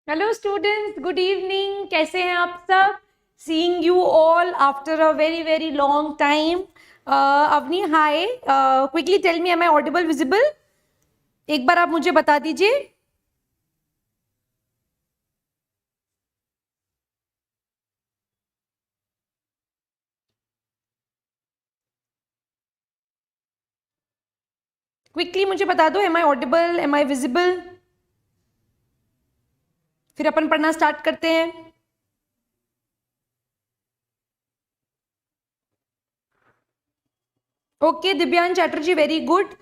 Hello students, good evening. कैसे हैं आप सब? Seeing you all after a very very long time. Avani, hi. Quickly tell me, am I audible, visible? एक बार आप मुझे बता दीजिए। क्विकली मुझे बता दो, am I audible, am I visible? फिर अपन पढ़ना स्टार्ट करते हैं। Okay, Divyansh Chatterjee, very good.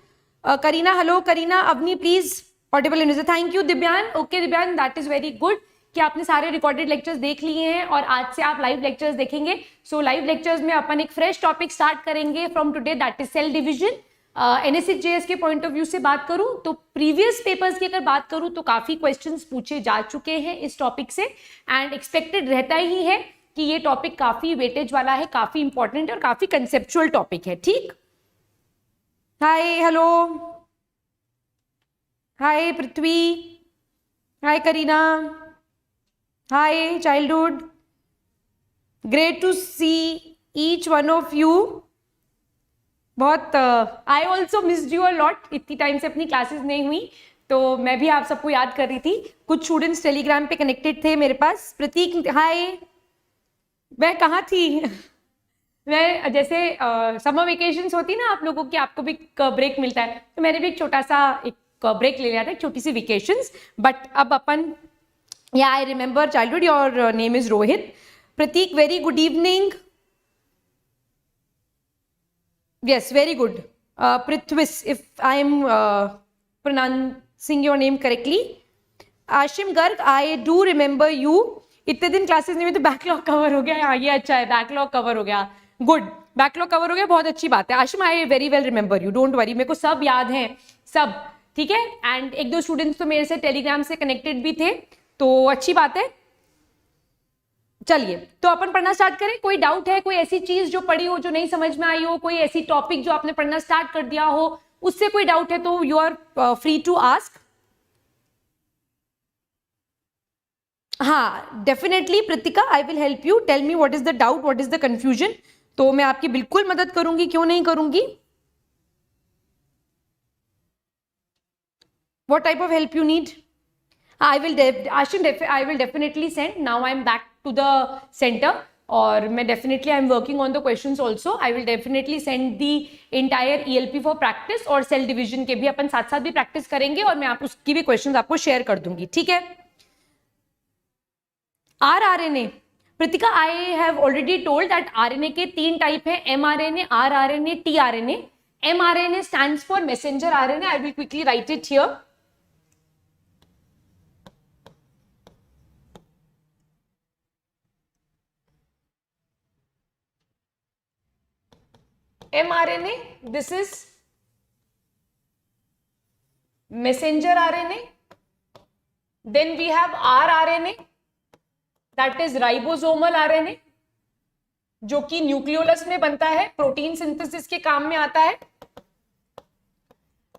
Kareena, hello Kareena. Avani, please audible in. Thank you Divyan. Okay Divyan, that is very good कि आपने सारे रिकॉर्डेड लेक्चर्स देख लिए हैं और आज से आप लाइव लेक्चर्स देखेंगे। सो लाइव लेक्चर्स में अपन एक फ्रेश टॉपिक स्टार्ट करेंगे from today, that is cell division. N S H J S के पॉइंट ऑफ व्यू से बात करूं तो प्रीवियस पेपर्स की अगर बात करूं तो काफी क्वेश्चंस पूछे जा चुके हैं इस टॉपिक से, एंड एक्सपेक्टेड रहता ही है कि ये टॉपिक काफी वेटेज वाला है, काफी इंपॉर्टेंट और काफी कंसेप्चुअल टॉपिक है। ठीक, hi, hello, hi Prithvi, hi Kareena, hi childhood, great to see each one of you. बहुत I also missed you a lot. इतनी टाइम से अपनी क्लासेस नहीं हुई तो मैं भी आप सबको याद कर रही थी। कुछ स्टूडेंट्स टेलीग्राम पे कनेक्टेड थे मेरे पास। प्रतीक, हाय। मैं कहाँ थी? मैं जैसे समर वेकेशंस होती ना आप लोगों की, आपको भी ब्रेक मिलता है, तो मैंने भी एक छोटा सा एक ब्रेक ले लिया था, एक छोटी सी वेकेशंस। बट अब अपन, या I remember childhood, your name is Rohit. Pratik, very good evening. Yes, very good. Prithvis, if I am pronouncing your name correctly. Ashim Garg, I do remember you. इतने दिन क्लासेस नहीं हुई तो बैकलॉग कवर हो गया। हाँ, ये अच्छा है, बैकलॉग कवर हो गया। गुड, बैकलॉग कवर हो गया, बहुत अच्छी बात है। Ashim, I very well remember you, don't worry, मेरे को सब याद है, सब ठीक है। एंड एक दो स्टूडेंट्स तो मेरे से टेलीग्राम से कनेक्टेड भी थे, तो अच्छी बात है। चलिए, तो अपन पढ़ना स्टार्ट करें। कोई डाउट है, कोई ऐसी चीज जो पढ़ी हो जो नहीं समझ में आई हो, कोई ऐसी टॉपिक जो आपने पढ़ना स्टार्ट कर दिया हो, उससे कोई डाउट है तो you are free to ask. हाँ, definitely Pritika, I will help you. Tell me what is the doubt, what is the confusion. तो मैं आपकी बिल्कुल मदद करूंगी, क्यों नहीं करूंगी। What type of help you need? I will I will definitely send. Now I'm back to the center और मैं definitely I'm working on the questions also. I will definitely send the entire ELP for practice और cell division के भी अपन साथ साथ भी practice करेंगे और मैं आप उसकी भी questions आपको share कर दूंगी, ठीक है। RNA, Pritika, I have already told that RNA के 3 टाइप है, mRNA, rRNA, tRNA. mRNA stands for messenger RNA. I will quickly write it here. mRNA, this is messenger RNA. Then we have rRNA, that is ribosomal RNA, जो कि nucleolus में बनता है, protein synthesis के काम में आता है.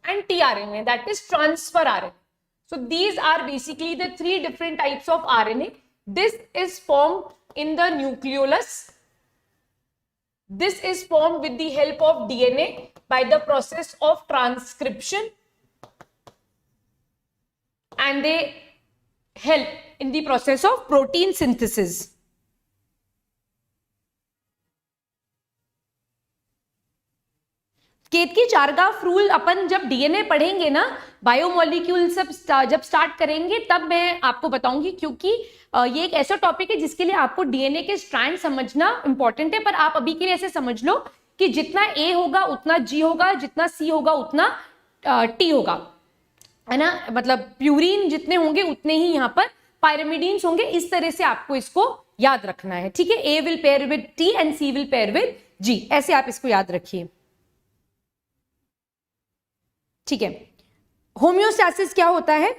And tRNA, that is transfer RNA. So these are basically the 3 different types of RNA. This is formed in the nucleolus. This is formed with the help of DNA by the process of transcription, and they help in the process of protein synthesis. Ketki Chargaff rule अपन जब DNA पढ़ेंगे ना, biomolecule सब जब start करेंगे तब मैं आपको बताऊंगी, क्योंकि ये एक ऐसा टॉपिक है जिसके लिए आपको डीएनए के स्ट्रैंड समझना इंपॉर्टेंट है। पर आप अभी के लिए ऐसे समझ लो कि जितना ए होगा उतना जी होगा, जितना सी होगा उतना टी होगा, है ना। मतलब प्यूरिन जितने होंगे उतने ही यहाँ पर पायरिमिडीन्स होंगे। इस तरह से आपको इसको याद रखना है, ठीक है। A will pair with T and C will pair with G, ऐसे आप इसको याद रखिए, ठीक है। होम्योस्टैसिस क्या होता है?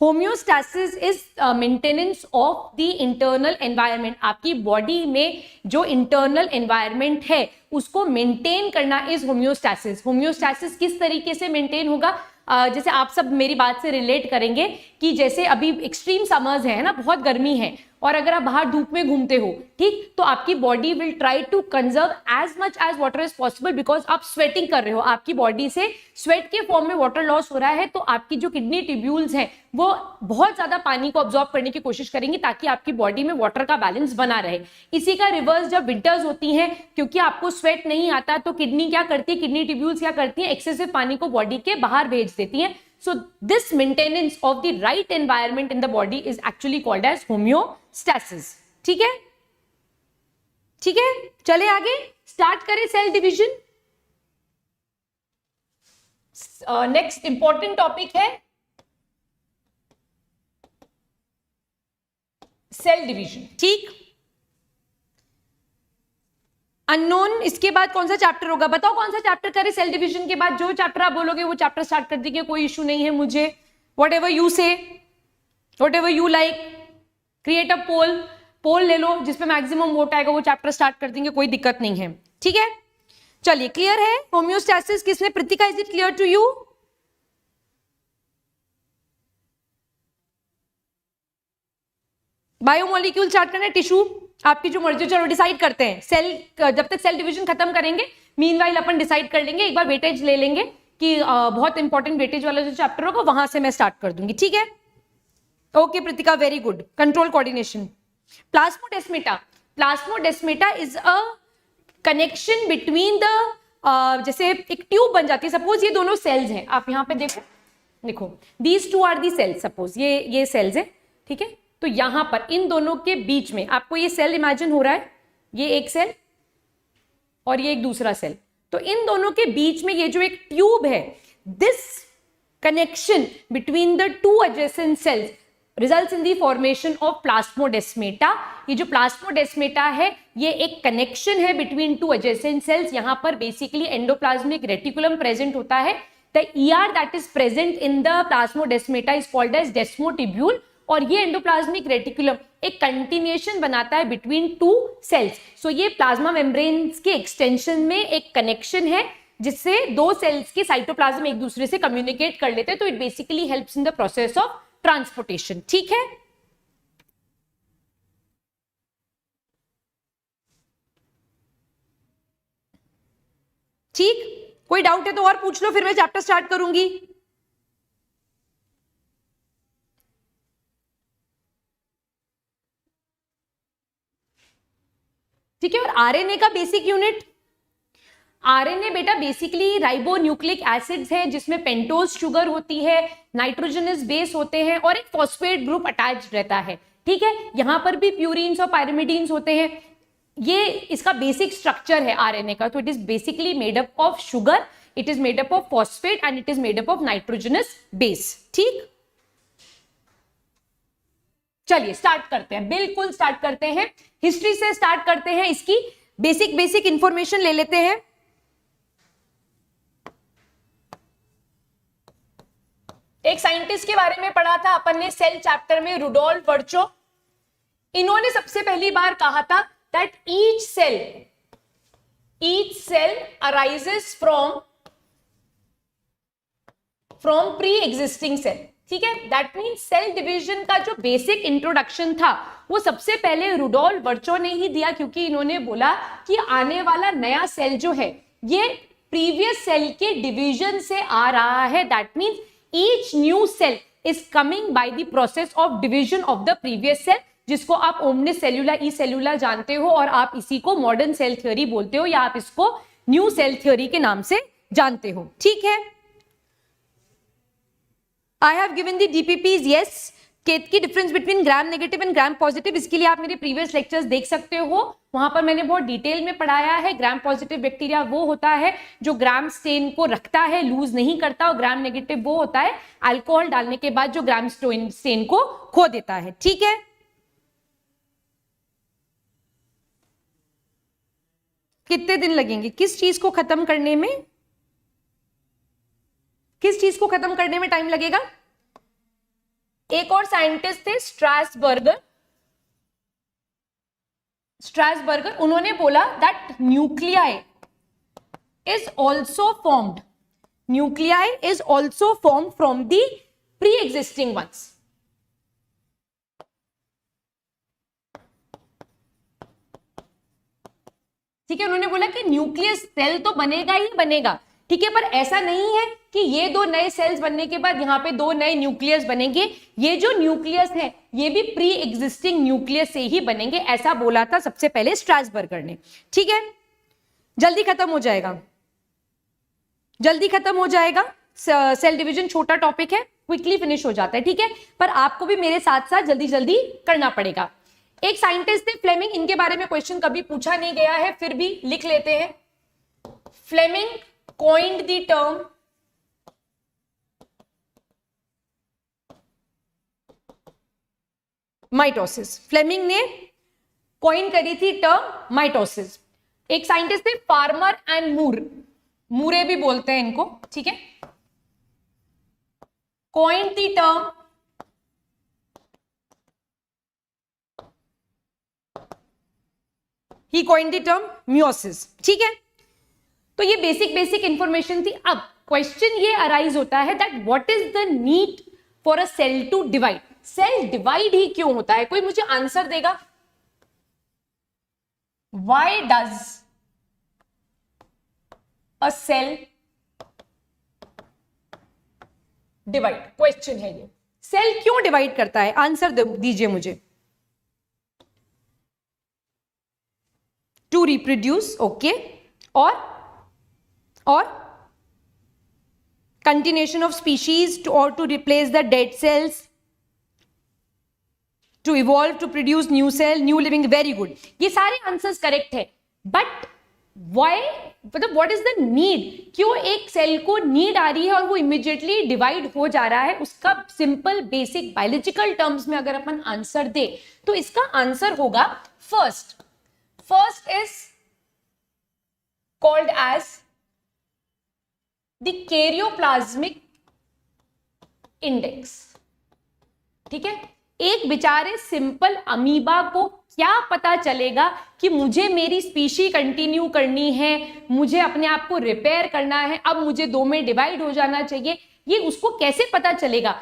Homeostasis is maintenance of the internal environment. आपकी बॉडी में जो इंटरनल एनवायरनमेंट है उसको मेंटेन करना इज होम्योस्टैसिस। होम्योस्टैसिस किस तरीके से मेंटेन होगा? जैसे आप सब मेरी बात से रिलेट करेंगे कि जैसे अभी एक्सट्रीम समर्स है ना, बहुत गर्मी है, और अगर आप बाहर धूप में घूमते हो, ठीक, तो आपकी body will try to conserve as much as water is possible, because आप स्वेटिंग कर रहे हो, आपकी बॉडी से स्वेट के फॉर्म में वाटर लॉस हो रहा है, तो आपकी जो किडनी ट्यूब्यूल्स हैं वो बहुत ज्यादा पानी को अब्सॉर्ब करने की कोशिश करेंगी ताकि आपकी बॉडी में वाटर का बैलेंस बना रहे। इसी का रिवर्स जब विंटर्स होती हैं, क्योंकि आपको स्वेट नहीं आता, तो किडनी क्या करती है, किडनी ट्यूब्यूल्स क्या करती है, एक्सेसिव पानी को बॉडी के बाहर भेज देती है। So this maintenance of the right environment in the body is actually called as homeostasis. ठीक है, ठीक है, चले आगे, स्टार्ट करें cell division. Next important topic है सेल डिवीजन। ठीक, अननोन, इसके बाद कौन सा चैप्टर होगा, बताओ कौन सा चैप्टर करें सेल डिवीजन के बाद? जो चैप्टर आप बोलोगे वो चैप्टर स्टार्ट कर देंगे, कोई इशू नहीं है मुझे। Whatever you say, whatever you like, create a poll, poll ले लो, जिसपे मैक्सिमम वोट आएगा वो चैप्टर स्टार्ट कर देंगे, कोई दिक्कत नहीं है। ठीक है, चलिए, क्लियर है होम्योस्टैसिस किसने? Pritika, is it clear to you? Biomolecule start करना है, टिश्यू आपकी जो मर्जी, चलो डिसाइड करते हैं। सेल, जब तक सेल डिवीजन खत्म करेंगे, मीनवाइल अपन डिसाइड कर लेंगे, एक बार वेटेज ले लेंगे कि बहुत इंपॉर्टेंट वेटेज वाला जो चैप्टर होगा वहां से मैं स्टार्ट कर दूंगी। ठीक है, okay Pritika, very good. Control coordination, plasmodesmata, plasmodesmata is a connection between the, जैसे एक ट्यूब बन जाती है, सपोज ये दोनों सेल्स हैं, आप यहाँ पे देखो, देखो these two are the cells, suppose ये सेल्स है, ठीक है, तो यहां पर इन दोनों के बीच में आपको ये सेल इमेजिन हो रहा है, ये एक सेल और ये एक दूसरा सेल, तो इन दोनों के बीच में ये जो एक ट्यूब है, this connection between the two adjacent sales results in the formation of plasmodesmata. ये जो प्लाज्मोडेस्माटा है ये एक कनेक्शन है बिटवीन टू एडजेसेंट सेल्स। यहां पर बेसिकली एंडोप्लाज्मिक रेटिकुलम प्रेजेंट होता है। The ER that is present in the plasmodesmata is called as desmotubule, और ये एंडोप्लाज्मिक रेटिकुलम एक कंटिन्यूएशन बनाता है बिटवीन टू सेल्स। सो ये प्लाज्मा मेम्ब्रेन्स के एक्सटेंशन में एक कनेक्शन है जिससे दो सेल्स के साइटोप्लाज्म एक दूसरे से कम्युनिकेट कर लेते हैं, तो it basically helps in the process of transportation. ठीक है, ठीक, कोई डाउट है तो और पूछ लो, फिर मैं चैप्टर स्टार्ट करूंगी। ठीक है, और आरएनए का बेसिक यूनिट, आरएनए बेटा बेसिकली राइबोन्यूक्लिक एसिड्स है जिसमें पेंटोज शुगर होती है, नाइट्रोजनस बेस होते हैं और एक फॉस्फेट ग्रुप अटैच रहता है। ठीक है, यहां पर भी प्यूरिन्स और पायरिमिडीन्स होते हैं। ये इसका बेसिक स्ट्रक्चर है आरएनए का। तो it is basically made up of sugar, it is made up of phosphate and it is made up of nitrogenous base. ठीक, चलिए स्टार्ट करते हैं, बिल्कुल स्टार्ट करते हैं, हिस्ट्री से स्टार्ट करते हैं, इसकी बेसिक इंफॉर्मेशन ले लेते हैं। एक साइंटिस्ट के बारे में पढ़ा था अपन ने सेल चैप्टर में, रुडोल्फ वर्चो। इन्होंने सबसे पहली बार कहा था that each cell arises from pre existing cell. ठीक है, दैट मीन्स सेल डिवीजन का जो बेसिक इंट्रोडक्शन था वो सबसे पहले रुडोल्फ वर्चो ने ही दिया, क्योंकि इन्होंने बोला कि आने वाला नया सेल जो है ये प्रीवियस सेल के डिवीजन से आ रहा है। That means each new cell is coming by the process of division of the previous cell, जिसको आप ओमनिस सेल्यूला, ई सेल्यूला जानते हो, और आप इसी को मॉडर्न सेल थ्योरी बोलते हो, या आप इसको न्यू सेल थ्योरी के नाम से जानते हो। ठीक है, I have given the DPPs, yes. केत की difference between gram negative and gram positive, इसके लिए आप मेरे प्रीवियस लेक्चर्स देख सकते हो, वहां पर मैंने बहुत डिटेल में पढ़ाया है। ग्राम पॉजिटिव बैक्टीरिया वो होता है जो ग्राम स्टेन को रखता है, लूज नहीं करता, और ग्राम नेगेटिव वो होता है अल्कोहल डालने के बाद जो ग्राम स्टेन को खो देता है। ठीक है, कितने दिन लगेंगे किस चीज को खत्म करने में, किस चीज को खत्म करने में टाइम लगेगा? एक और साइंटिस्ट थे स्ट्रासबर्गर, उन्होंने बोला that nuclei is also formed nuclei is also formed from the pre-existing ones. ठीक है, उन्होंने बोला कि न्यूक्लियस सेल तो बनेगा ही बनेगा, ठीक है, पर ऐसा नहीं है कि ये दो नए सेल्स बनने के बाद यहाँ पे दो नए न्यूक्लियस बनेंगे, ये जो न्यूक्लियस है ये भी प्री एग्जिस्टिंग न्यूक्लियस से ही बनेंगे, ऐसा बोला था सबसे पहले स्ट्रासबर्गर ने। ठीक है, जल्दी खत्म हो जाएगा, जल्दी खत्म हो जाएगा, सेल डिवीजन छोटा टॉपिक है, क्विकली फिनिश हो जाता है। ठीक है, पर आपको भी मेरे साथ साथ जल्दी जल्दी करना पड़ेगा। एक साइंटिस्ट थे फ्लेमिंग, इनके बारे में क्वेश्चन कभी पूछा नहीं गया है, फिर भी लिख लेते हैं। Fleming coined the term mitosis. Fleming ने कॉइन करी थी टर्म माइटोसिस। एक साइंटिस्ट थे फार्मर एंड मूर, मूरे भी बोलते हैं इनको, ठीक है, कॉइंड द टर्म ही कॉइंड द टर्म मियोसिस। ठीक है, तो ये बेसिक इंफॉर्मेशन थी। अब क्वेश्चन ये अराइज होता है that what is the need for a cell to divide. Cell divide ही क्यों होता है, कोई मुझे आंसर देगा? Why does a cell divide, question है ये, सेल क्यों डिवाइड करता है, आंसर दीजिए मुझे। टू रिप्रोड्यूस, ओके, और continuation of species or to replace the dead cells, to evolve to produce new cell, new living, very good, ये सारे आंसर्स करेक्ट है, बट वाई, मतलब व्हाट इज द नीड, क्यों एक cell को need आ रही है और वो इमीडिएटली डिवाइड हो जा रहा है, उसका सिंपल बेसिक बायोलॉजिकल टर्म्स में अगर अपन आंसर दे तो इसका आंसर होगा first is called as the karyoplasmic index. ठीक है, एक बेचारे सिंपल अमीबा को क्या पता चलेगा कि मुझे मेरी स्पीशी कंटिन्यू करनी है, मुझे अपने आप को रिपेयर करना है, अब मुझे दो में डिवाइड हो जाना चाहिए, ये उसको कैसे पता चलेगा?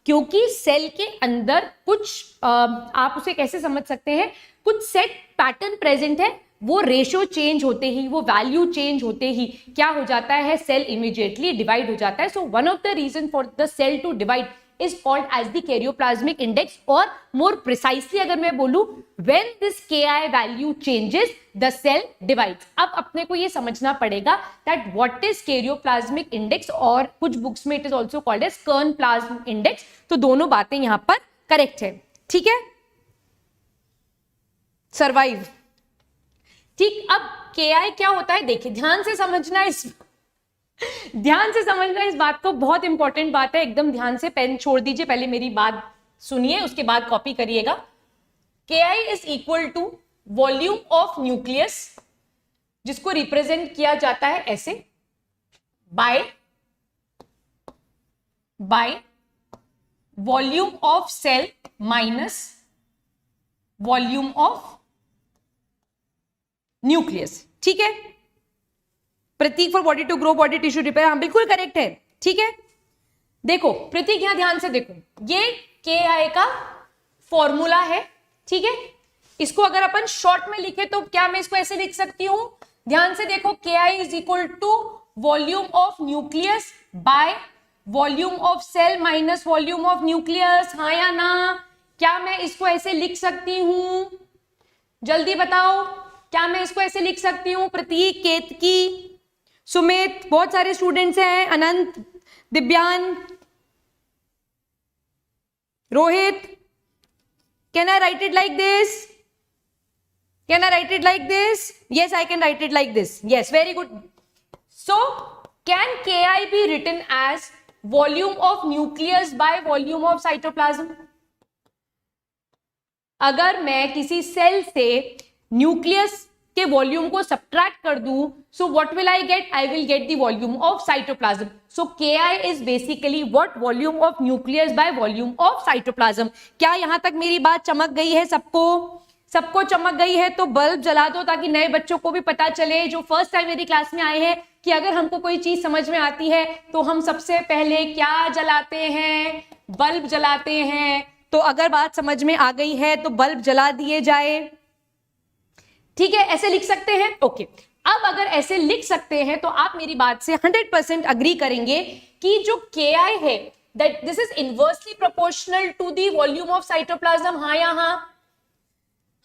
क्योंकि सेल के अंदर कुछ आप उसे कैसे समझ सकते हैं, कुछ सेट पैटर्न प्रेजेंट है, वो रेशियो चेंज होते ही, वो वैल्यू चेंज होते ही क्या हो जाता है, सेल इमीडिएटली डिवाइड हो जाता है। So one of the reason for the cell to divide is called as the karyoplasmic index, और more precisely अगर मैं बोलूं, when this Ki value changes the cell divides। अब अपने को ये समझना पड़ेगा that what is karyoplasmic index, और कुछ बुक्स में it is also called as कर्न प्लाज्म इंडेक्स, तो दोनों बातें यहां पर करेक्ट है। ठीक है, सर्वाइव। ठीक, अब Ki क्या होता है, देखिए ध्यान से समझना, इस बात को, बहुत इंपॉर्टेंट बात है, एकदम ध्यान से, पेन छोड़ दीजिए, पहले मेरी बात सुनिए उसके बाद कॉपी करिएगा। Ki is equal to volume of nucleus, जिसको रिप्रेजेंट किया जाता है ऐसे, by volume of cell minus volume of nucleus. ठीक है, Pratik for body to grow, body tissue repair, हाँ बिल्कुल करेक्ट है। ठीक है, देखो प्रतीक, यहां ध्यान से देखो, ये Ki का फॉर्मूला है। ठीक है, इसको अगर अपन शॉर्ट में लिखे तो क्या मैं इसको ऐसे लिख सकती हूं, ध्यान से देखो, Ki is equal to volume of nucleus by volume of cell minus volume of nucleus, हाँ या ना? क्या मैं इसको ऐसे लिख सकती हूं, जल्दी बताओ, क्या मैं इसको ऐसे लिख सकती हूं? प्रतीक, केतकी, सुमित, बहुत सारे स्टूडेंट्स हैं, Anant, Divyan, Rohit, can I write it like this? Can I write it like this? Yes, I can write it like this, yes, very good. So can Ki be written as volume of nucleus by volume of cytoplasm? अगर मैं किसी cell से nucleus के volume को subtract कर दूं, so what will I get? I will get the volume of cytoplasm. So Ki is basically what? Volume of nucleus by volume of cytoplasm. क्या यहां तक मेरी बात चमक गई है सबको? सबको चमक गई है तो बल्ब जला दो ताकि नए बच्चों को भी पता चले, जो फर्स्ट टाइम मेरी क्लास में आए हैं, कि अगर हमको कोई चीज समझ में आती है तो हम सबसे पहले क्या जलाते हैं? बल्ब जलाते हैं। तो अगर बात समझ में आ गई है तो बल्ब जला दिए जाए। ठीक है, ऐसे लिख सकते हैं। ओके, अब अगर ऐसे लिख सकते हैं तो आप मेरी बात से 100% अग्री करेंगे कि जो Ki है that this is inversely proportional to the volume of cytoplasm। हाँ या हाँ?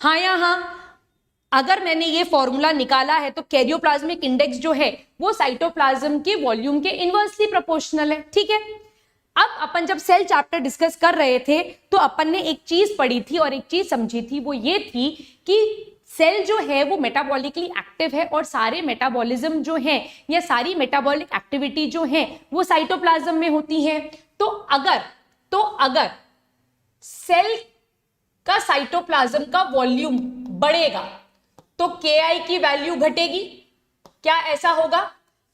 हाँ या हाँ? अगर मैंने ये फॉर्मूला निकाला है तो कैरियोप्लाज्मिक इंडेक्स जो है वो साइटोप्लाज्म के वॉल्यूम के इनवर्सली प्रोपोर्शनल है। ठीक है, अब अपन जब सेल चैप्टर डिस्कस कर रहे थे तो अपन ने एक चीज पढ़ी थी और एक चीज समझी थी, वो ये थी कि सेल जो है वो मेटाबॉलिकली एक्टिव है और सारे मेटाबॉलिज्म जो है या सारी मेटाबॉलिक एक्टिविटी जो है वो साइटोप्लाज्म में होती है। तो अगर सेल का साइटोप्लाज्म का वॉल्यूम बढ़ेगा तो Ki की वैल्यू घटेगी। क्या ऐसा होगा?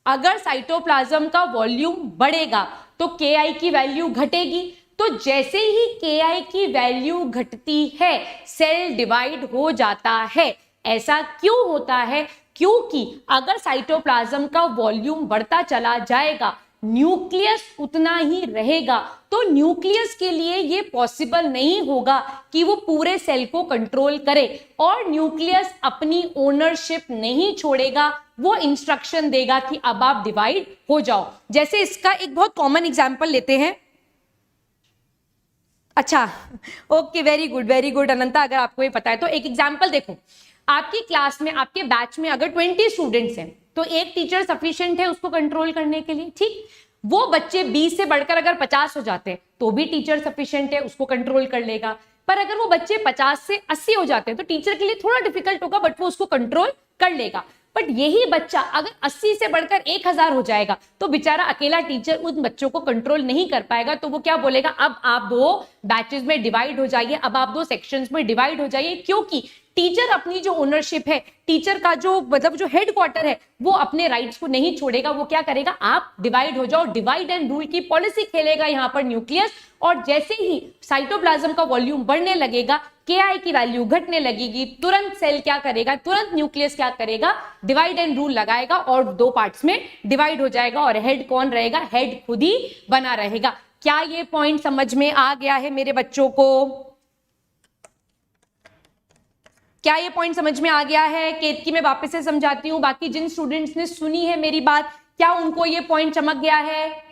अगर साइटोप्लाज्म का वॉल्यूम बढ़ेगा तो Ki की वैल्यू घटेगी। तो जैसे ही Ki की वैल्यू घटती है सेल डिवाइड हो जाता है। ऐसा क्यों होता है? क्योंकि अगर साइटोप्लाज्म का वॉल्यूम बढ़ता चला जाएगा न्यूक्लियस उतना ही रहेगा। तो न्यूक्लियस के लिए ये पॉसिबल नहीं होगा कि वो पूरे सेल को कंट्रोल करे और न्यूक्लियस अपनी ओनरशिप नहीं छोड़ेगा, वो इंस्ट्रक्शन देगा कि अब आप डिवाइड हो जाओ। जैसे इसका एक बहुत कॉमन एग्जांपल लेते हैं। अच्छा, ओके, वेरी गुड अनंता, अगर आपको ये पता है तो एक एग्जांपल देखो। आपकी क्लास में, आपके बैच में अगर 20 स्टूडेंट्स हैं तो एक टीचर सफिशिएंट है उसको कंट्रोल करने के लिए। ठीक, वो बच्चे 20 से बढ़कर अगर 50 हो जाते हैं तो भी टीचर सफिशिएंट है, उसको कंट्रोल कर लेगा। पर अगर वो बच्चे 50 से 80 हो जाते हैं तो टीचर के लिए थोड़ा डिफिकल्ट होगा, बट वो उसको कंट्रोल कर लेगा। बट यही बच्चा अगर 80 से बढ़कर 1000 हो जाएगा तो बेचारा अकेला टीचर उन बच्चों को कंट्रोल नहीं कर पाएगा। तो वो क्या बोलेगा? अब आप 2 बैचेस में डिवाइड हो जाइए, अब आप 2 सेक्शंस में डिवाइड हो जाइए। क्योंकि टीचर अपनी जो ओनरशिप है, टीचर का जो मतलब जो हेडक्वार्टर है, वो अपने राइट्स को नहीं छोड़ेगा। वो क्या करेगा? आप डिवाइड हो जाओ, डिवाइड एंड रूल की पॉलिसी खेलेगा यहाँ पर न्यूक्लियस। और जैसे ही साइटोप्लाज्म का वॉल्यूम बढ़ने लगेगा, Ki की वैल्यू घटने लगेगी, तुरंत सेल क्या करेगा? तुरंत न्यूक्लियस क्या करेगा? डिवाइड एंड रूल लगाएगा और 2 पार्ट्स में डिवाइड हो जाएगा। और हेड कौन रहेगा? हेड खुद ही बना रहेगा। क्या ये पॉइंट समझ में आ गया है मेरे बच्चों को? क्या ये पॉइंट समझ में आ गया है? केतकी मैं वापस से समझाती हूं, बाकी जिन स्टूडेंट्स ने सुनी है मेरी बात, क्या उनको ये पॉइंट चमक गया है?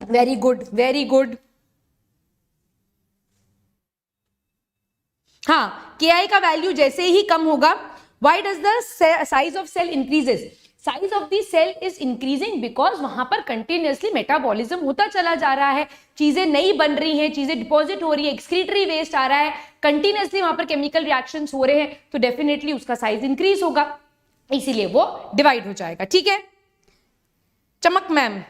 Very good. हाँ, Ki का वैल्यू जैसे ही कम होगा, why does the size of cell increases? Size of the cell is increasing because वहां पर कंटिन्यूअसली मेटाबॉलिज्म होता चला जा रहा है, चीजें नई बन रही हैं, चीजें डिपॉजिट हो रही है, एक्सक्रीटरी वेस्ट आ रहा है, कंटिन्यूअसली वहां पर केमिकल रिएक्शंस हो रहे हैं, तो डेफिनेटली उसका साइज इंक्रीज होगा, इसीलिए वो डिवाइड हो जाएगा। ठीक है, चमक मैम,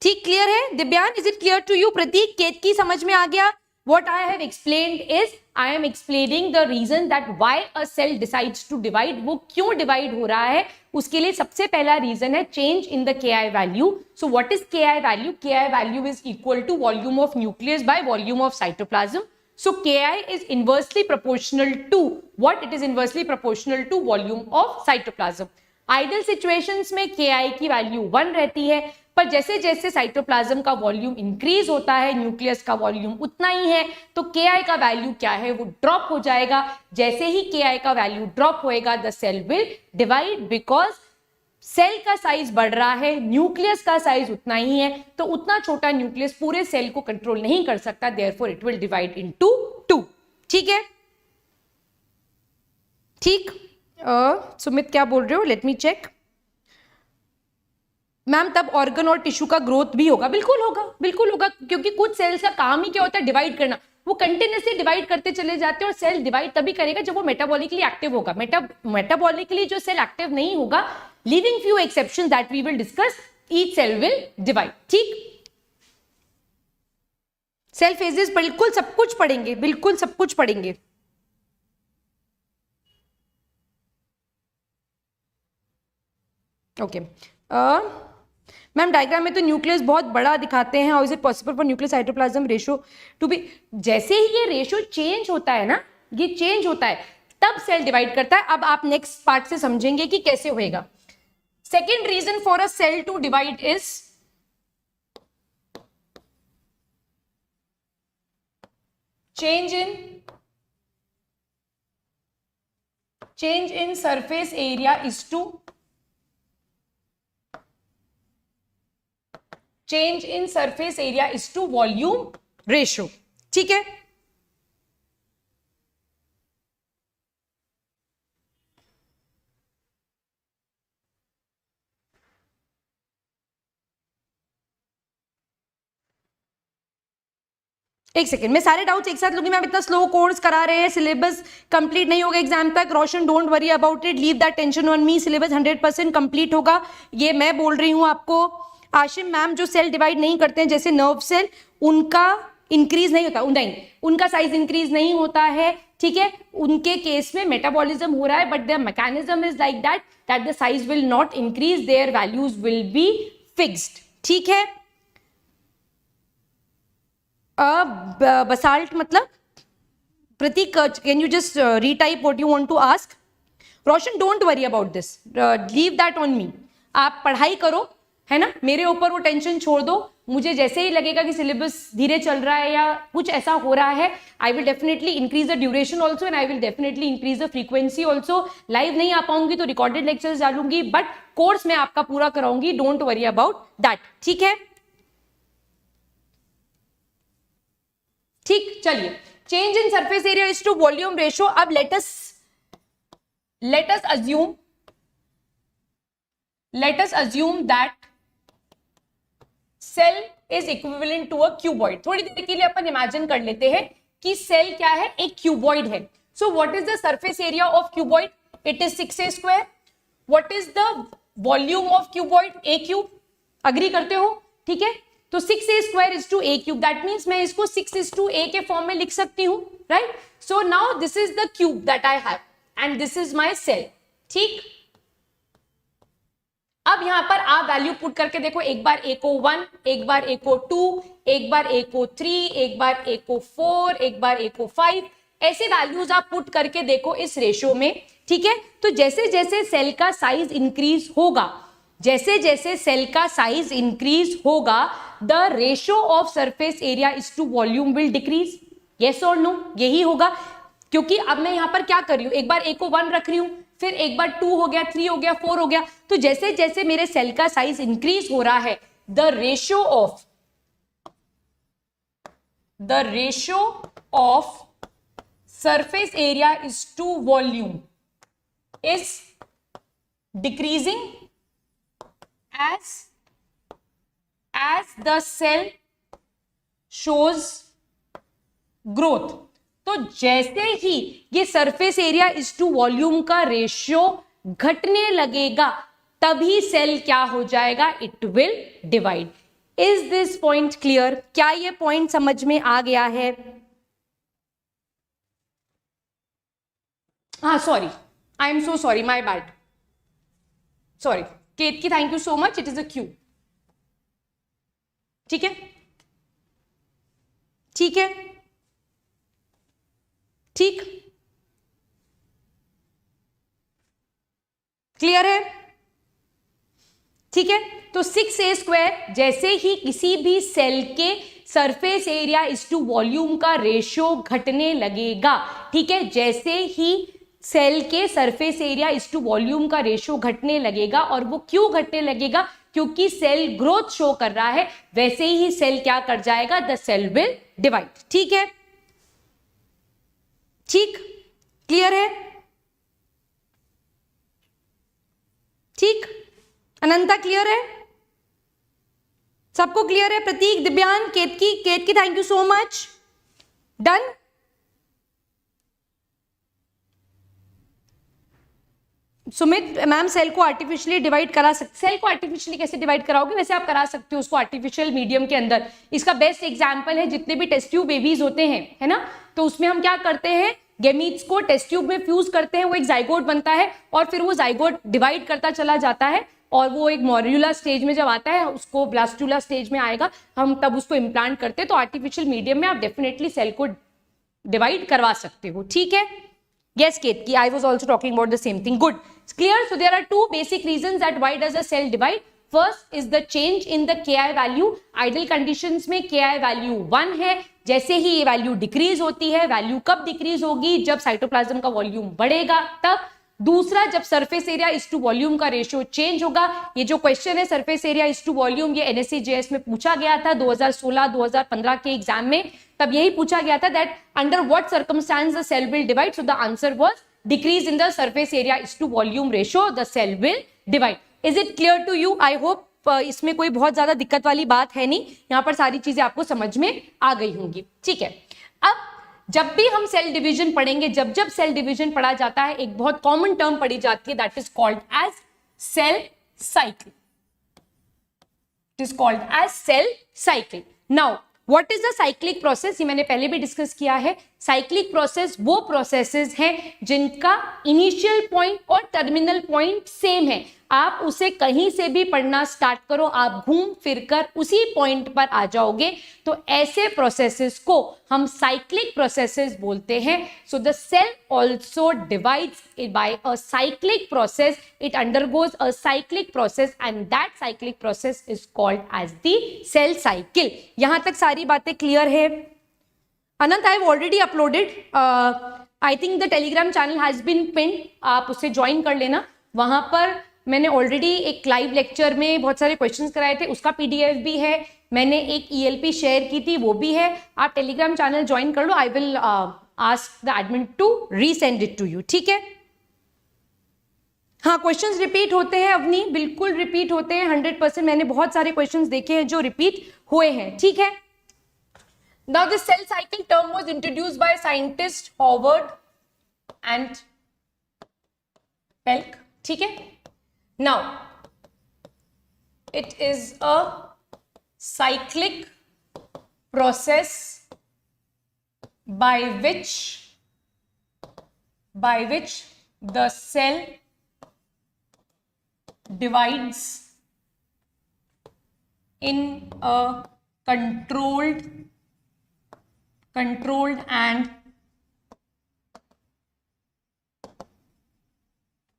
ठीक, क्लियर है? Divyan, is it clear to you? Pratik, Ketki समझ में आ गया? What I have explained is I am explaining the reason that why a cell decides to divide। वो क्यों डिवाइड हो रहा है, उसके लिए सबसे पहला रीजन है change in the Ki value. So what is Ki value? Ki value is equal to volume of nucleus by volume of cytoplasm. So Ki is inversely proportional to what? It is inversely proportional to volume of cytoplasm। Ideal situations में Ki की value 1 रहती है, पर जैसे जैसे cytoplasm का volume increase होता है, न्यूक्लियस का वॉल्यूम उतना ही है, तो Ki का वैल्यू क्या है? वो ड्रॉप हो जाएगा। जैसे ही Ki का वैल्यू ड्रॉप होएगा, the cell will divide, because cell का साइज बढ़ रहा है, न्यूक्लियस का साइज उतना ही है, तो उतना छोटा न्यूक्लियस पूरे सेल को कंट्रोल नहीं कर सकता, therefore it will divide into 2। ठीक है, ठीक। सुमित क्या बोल रहे हो? Let me check. मैम, तब ऑर्गन और टिश्यू का ग्रोथ भी होगा? बिल्कुल होगा, क्योंकि कुछ सेल्स का काम ही क्या होता है? डिवाइड करना। वो कंटिन्यूसली डिवाइड करते चले जाते हैं, और सेल डिवाइड तभी करेगा जब वो मेटाबॉलिकली एक्टिव होगा। मेटाबॉलिकली जो सेल एक्टिव नहीं होगा, leaving few exceptions that we will discuss, each cell will divide. ठीक, सेल फेजेस बिल्कुल सब कुछ पढ़ेंगे, बिल्कुल सब कुछ पढ़ेंगे। ओके, मैम डायग्राम में तो न्यूक्लियस बहुत बड़ा दिखाते हैं, how is it possible for nucleus cytoplasm ratio to be, जैसे ही ये रेशो चेंज होता है ना, ये चेंज होता है तब सेल डिवाइड करता है। अब आप नेक्स्ट पार्ट से समझेंगे कि कैसे होएगा। Second reason for a cell to divide is change in surface area is to change in surface area is to volume ratio। ठीक है, एक सेकेंड, मैं सारे डाउट्स एक साथ लूंगी। मैम इतना स्लो कोर्स करा रहे हैं, सिलेबस कंप्लीट नहीं होगा एग्जाम तक। Roshan don't worry about it, leave that tension on me, syllabus 100% complete होगा, ये मैं बोल रही हूं आपको। आशिम मैम जो सेल डिवाइड नहीं करते हैं, जैसे नर्व सेल, उनका इंक्रीज नहीं होता, नहीं उनका साइज इंक्रीज नहीं होता है, ठीक है। उनके केस में मेटाबॉलिज्म हो रहा है, but their mechanism is like that the size will not increase, their values will be fixed, ठीक है। बसाल्ट मतलब Pratik, can you just retype what you want to ask. Roshan don't worry about this, leave that on me, आप पढ़ाई करो, है ना, मेरे ऊपर वो टेंशन छोड़ दो। मुझे जैसे ही लगेगा कि सिलेबस धीरे चल रहा है या कुछ ऐसा हो रहा है, I will definitely increase the duration also and I will definitely increase the frequency also. Live नहीं आ पाऊंगी तो रिकॉर्डेड लेक्चर्स डालूंगी, बट कोर्स में आपका पूरा कराऊंगी, डोंट वरी अबाउट दैट, ठीक है। ठीक, चलिए, change in surface area is to volume ratio. अब let us assume that cell is equivalent to a cuboid. थोड़ी देर के लिए अपन इमेजिन कर लेते हैं कि सेल क्या है, एक क्यूबॉइड है। So what is the surface area of cuboid? It is 6a square. What is the volume of cuboid? a cube. Agree करते हो? ठीक है, तो 6a square is to a cube, that means मैं इसको 6 is to a के form में लिख सकती हूं, right. So now this is the cube that I have and this is my cell, ठीक। अब यहां पर आप वैल्यू पुट करके देखो, एक बार a को 1, एक बार a को 2, एक बार a को 3, एक बार a को 4, एक बार a को 5, ऐसे वैल्यूज आप पुट करके देखो इस रेशियो में, ठीक है। तो जैसे जैसे सेल का साइज इंक्रीज होगा, जैसे जैसे सेल का साइज इंक्रीज होगा, the ratio of surface area is to volume will decrease. Yes और नो? यही होगा, क्योंकि अब मैं यहां पर क्या कर रही हूं, एक बार a को 1 रख रही हूं, फिर एक बार 2 हो गया, 3 हो गया, 4 हो गया। तो जैसे जैसे मेरे सेल का साइज इंक्रीज हो रहा है, the ratio of surface area is to volume is decreasing as the cell shows growth। तो जैसे ही ये surface area is to volume का रेशियो घटने लगेगा, तभी सेल क्या हो जाएगा, it will divide. Is this point clear? क्या ये पॉइंट समझ में आ गया है? हाँ, sorry, I am so sorry, my bad, sorry. Ketaki, thank you so much, it is a Q, ठीक है, ठीक है, ठीक, क्लियर है? ठीक है, तो 6a स्क्वायर, जैसे ही किसी भी सेल के surface area is to volume का रेशियो घटने लगेगा, ठीक है, जैसे ही सेल के surface area is to volume का रेशियो घटने लगेगा, और वो क्यों घटने लगेगा? क्योंकि सेल ग्रोथ शो कर रहा है, वैसे ही सेल क्या कर जाएगा, द सेल विल डिवाइड, ठीक है, ठीक, क्लियर है? ठीक, अनंता क्लियर है? सबको क्लियर है? Pratik, Divyan, Ketki, thank you so much, done. Sumit ma'am, cell को आर्टिफिशियली डिवाइड करा सकते? सेल को आर्टिफिशियली कैसे डिवाइड कराओगे? वैसे आप करा सकते हो उसको आर्टिफिशियल मीडियम के अंदर। इसका बेस्ट एग्जांपल है जितने भी टेस्ट ट्यूब बेबीज होते हैं, है ना, तो उसमें हम क्या करते हैं, गेमीट्स को टेस्ट ट्यूब में फ्यूज करते हैं, वो एक जाइगोट बनता है, और फिर वो जाइगोट डिवाइड करता चला जाता है, और वो एक मॉड्यूलर स्टेज में जब आता है, उसको ब्लास्टुला स्टेज में आएगा, हम तब उसको इम्प्लांट करते हैं। तो आर्टिफिशियल मीडियम में आप डेफिनेटली सेल को डिवाइड करवा सकते हो, ठीक है। Yes, Ketki, I was also talking about the same thing. Good. It's clear? So there are two basic reasons that why does a cell divide. First is the change in the Ki value. Ideal conditions में Ki value 1 है। जैसे ही ये value decrease होती है, value कब decrease होगी? जब साइटोप्लाज्म का वॉल्यूम बढ़ेगा तब। दूसरा, जब surface area is to volume का रेशियो चेंज होगा। ये जो क्वेश्चन है surface area is to volume, ये एनएससी जेएस में पूछा गया था 2016-2015 के एग्जाम में। तब यही पूछा गया था that under what circumstances the cell will divide. So the answer was decrease in the surface area is to volume ratio, the cell will divide. Is it clear to you? I hope इसमें कोई बहुत ज्यादा दिक्कत वाली बात है नहीं, यहाँ पर सारी चीजें आपको समझ में आ गई होंगी, ठीक है। अब जब भी हम सेल डिवीजन पढ़ेंगे, जब जब सेल डिवीजन पढ़ा जाता है, एक बहुत कॉमन टर्म पढ़ी जाती है, that is called as cell cycle. It is called as cell cycle. Now what is the cyclic process? ये मैंने पहले भी डिस्कस किया है। साइक्लिक प्रोसेस वो प्रोसेसेस हैं जिनका इनिशियल पॉइंट और टर्मिनल पॉइंट सेम है। आप उसे कहीं से भी पढ़ना स्टार्ट करो, आप घूम फिरकर उसी पॉइंट पर आ जाओगे। तो ऐसे प्रोसेसेस को हम साइक्लिक प्रोसेसेस बोलते हैं। So the cell also divides by a cyclic process, it undergoes a cyclic process and that cyclic process is called as the cell cycle. यहां तक सारी बातें क्लियर है? Anant, I have already uploaded, I think the Telegram channel has been pinned, आप उसे join कर लेना। वहां पर मैंने ऑलरेडी एक लाइव लेक्चर में बहुत सारे क्वेश्चंस कराए थे, उसका पीडीएफ भी है। मैंने एक ईएलपी शेयर की थी, वो भी है। आप टेलीग्राम चैनल ज्वाइन कर लो। I will ask the admin to resend it to you, ठीक है। हाँ, क्वेश्चंस रिपीट होते हैं अवनी, बिल्कुल रिपीट होते हैं 100%। मैंने बहुत सारे क्वेश्चंस देखे हैं जो रिपीट हुए हैं, ठीक है। Now this cell cycle term was introduced by scientist Howard and Pelk, ठीक है। Now it is a cyclic process by which the cell divides in a controlled and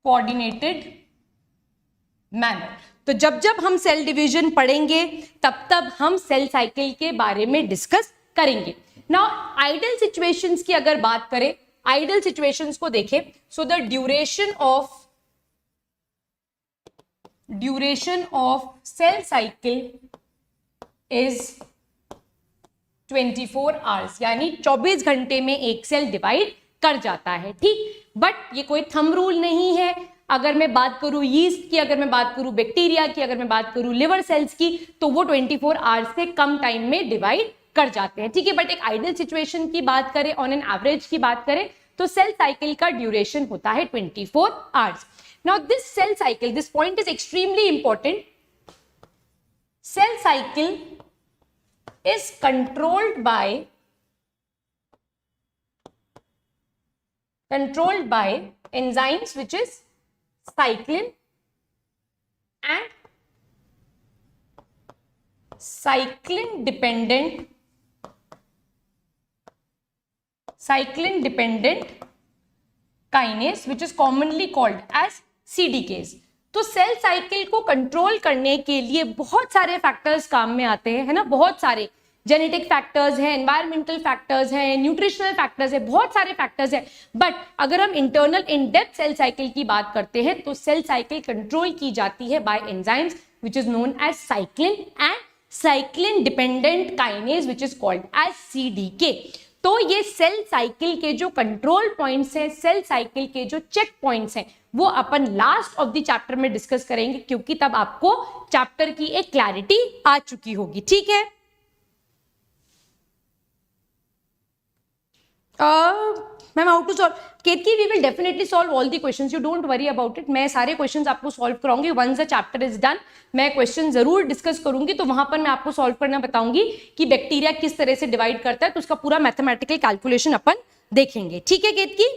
coordinated manner। तो जब जब हम सेल डिवीजन पढ़ेंगे तब तब हम सेल साइकिल के बारे में डिस्कस करेंगे। नाउ आइडियल सिचुएशंस की अगर बात करें, आइडियल सिचुएशंस को देखें, so the duration of cell cycle is 24 hours, यानी 24 घंटे में एक सेल डिवाइड कर जाता है, ठीक। बट ये कोई थंब रूल नहीं है। अगर मैं बात करूं यीस्ट की, अगर मैं बात करूं बैक्टीरिया की, अगर मैं बात करूं लिवर सेल्स की, तो वो 24 आवर्स से कम टाइम में डिवाइड कर जाते हैं, ठीक है। बट एक आइडियल सिचुएशन की बात करें, ऑन एन एवरेज की बात करें, तो सेल साइकिल का ड्यूरेशन होता है 24 hours. Now this cell cycle, this point is extremely important. Cell cycle is controlled by enzymes which is cyclin and cyclin dependent kinase which is commonly called as CDKs। तो cell cycle को control करने के लिए बहुत सारे factors काम में आते हैं, है ना। बहुत सारे जेनेटिक फैक्टर्स हैं, एनवायरमेंटल फैक्टर्स हैं, न्यूट्रिशनल फैक्टर्स हैं, बहुत सारे फैक्टर्स हैं। बट अगर हम internal in depth cell cycle की बात करते हैं तो सेल साइकिल कंट्रोल की जाती है by enzymes which is known as cyclin and cyclin dependent kinase which is called as CDK. तो ये सेल साइकिल के जो कंट्रोल पॉइंट्स हैं, सेल साइकिल के जो चेक पॉइंट्स हैं, वो अपन लास्ट ऑफ द चैप्टर में डिस्कस करेंगे, क्योंकि तब आपको चैप्टर की एक क्लैरिटी आ चुकी होगी, ठीक है। Ma'am how to solve Ketki, we will definitely solve all the questions, you don't worry about it. मैं सारे क्वेश्चंस आपको सॉल्व कराऊंगी once the chapter is done. मैं क्वेश्चन जरूर डिस्कस करूंगी, तो वहां पर मैं आपको सॉल्व करना बताऊंगी कि बैक्टीरिया किस तरह से डिवाइड करता है, तो उसका पूरा मैथमेटिकल कैलकुलेशन अपन देखेंगे, ठीक है केतकी।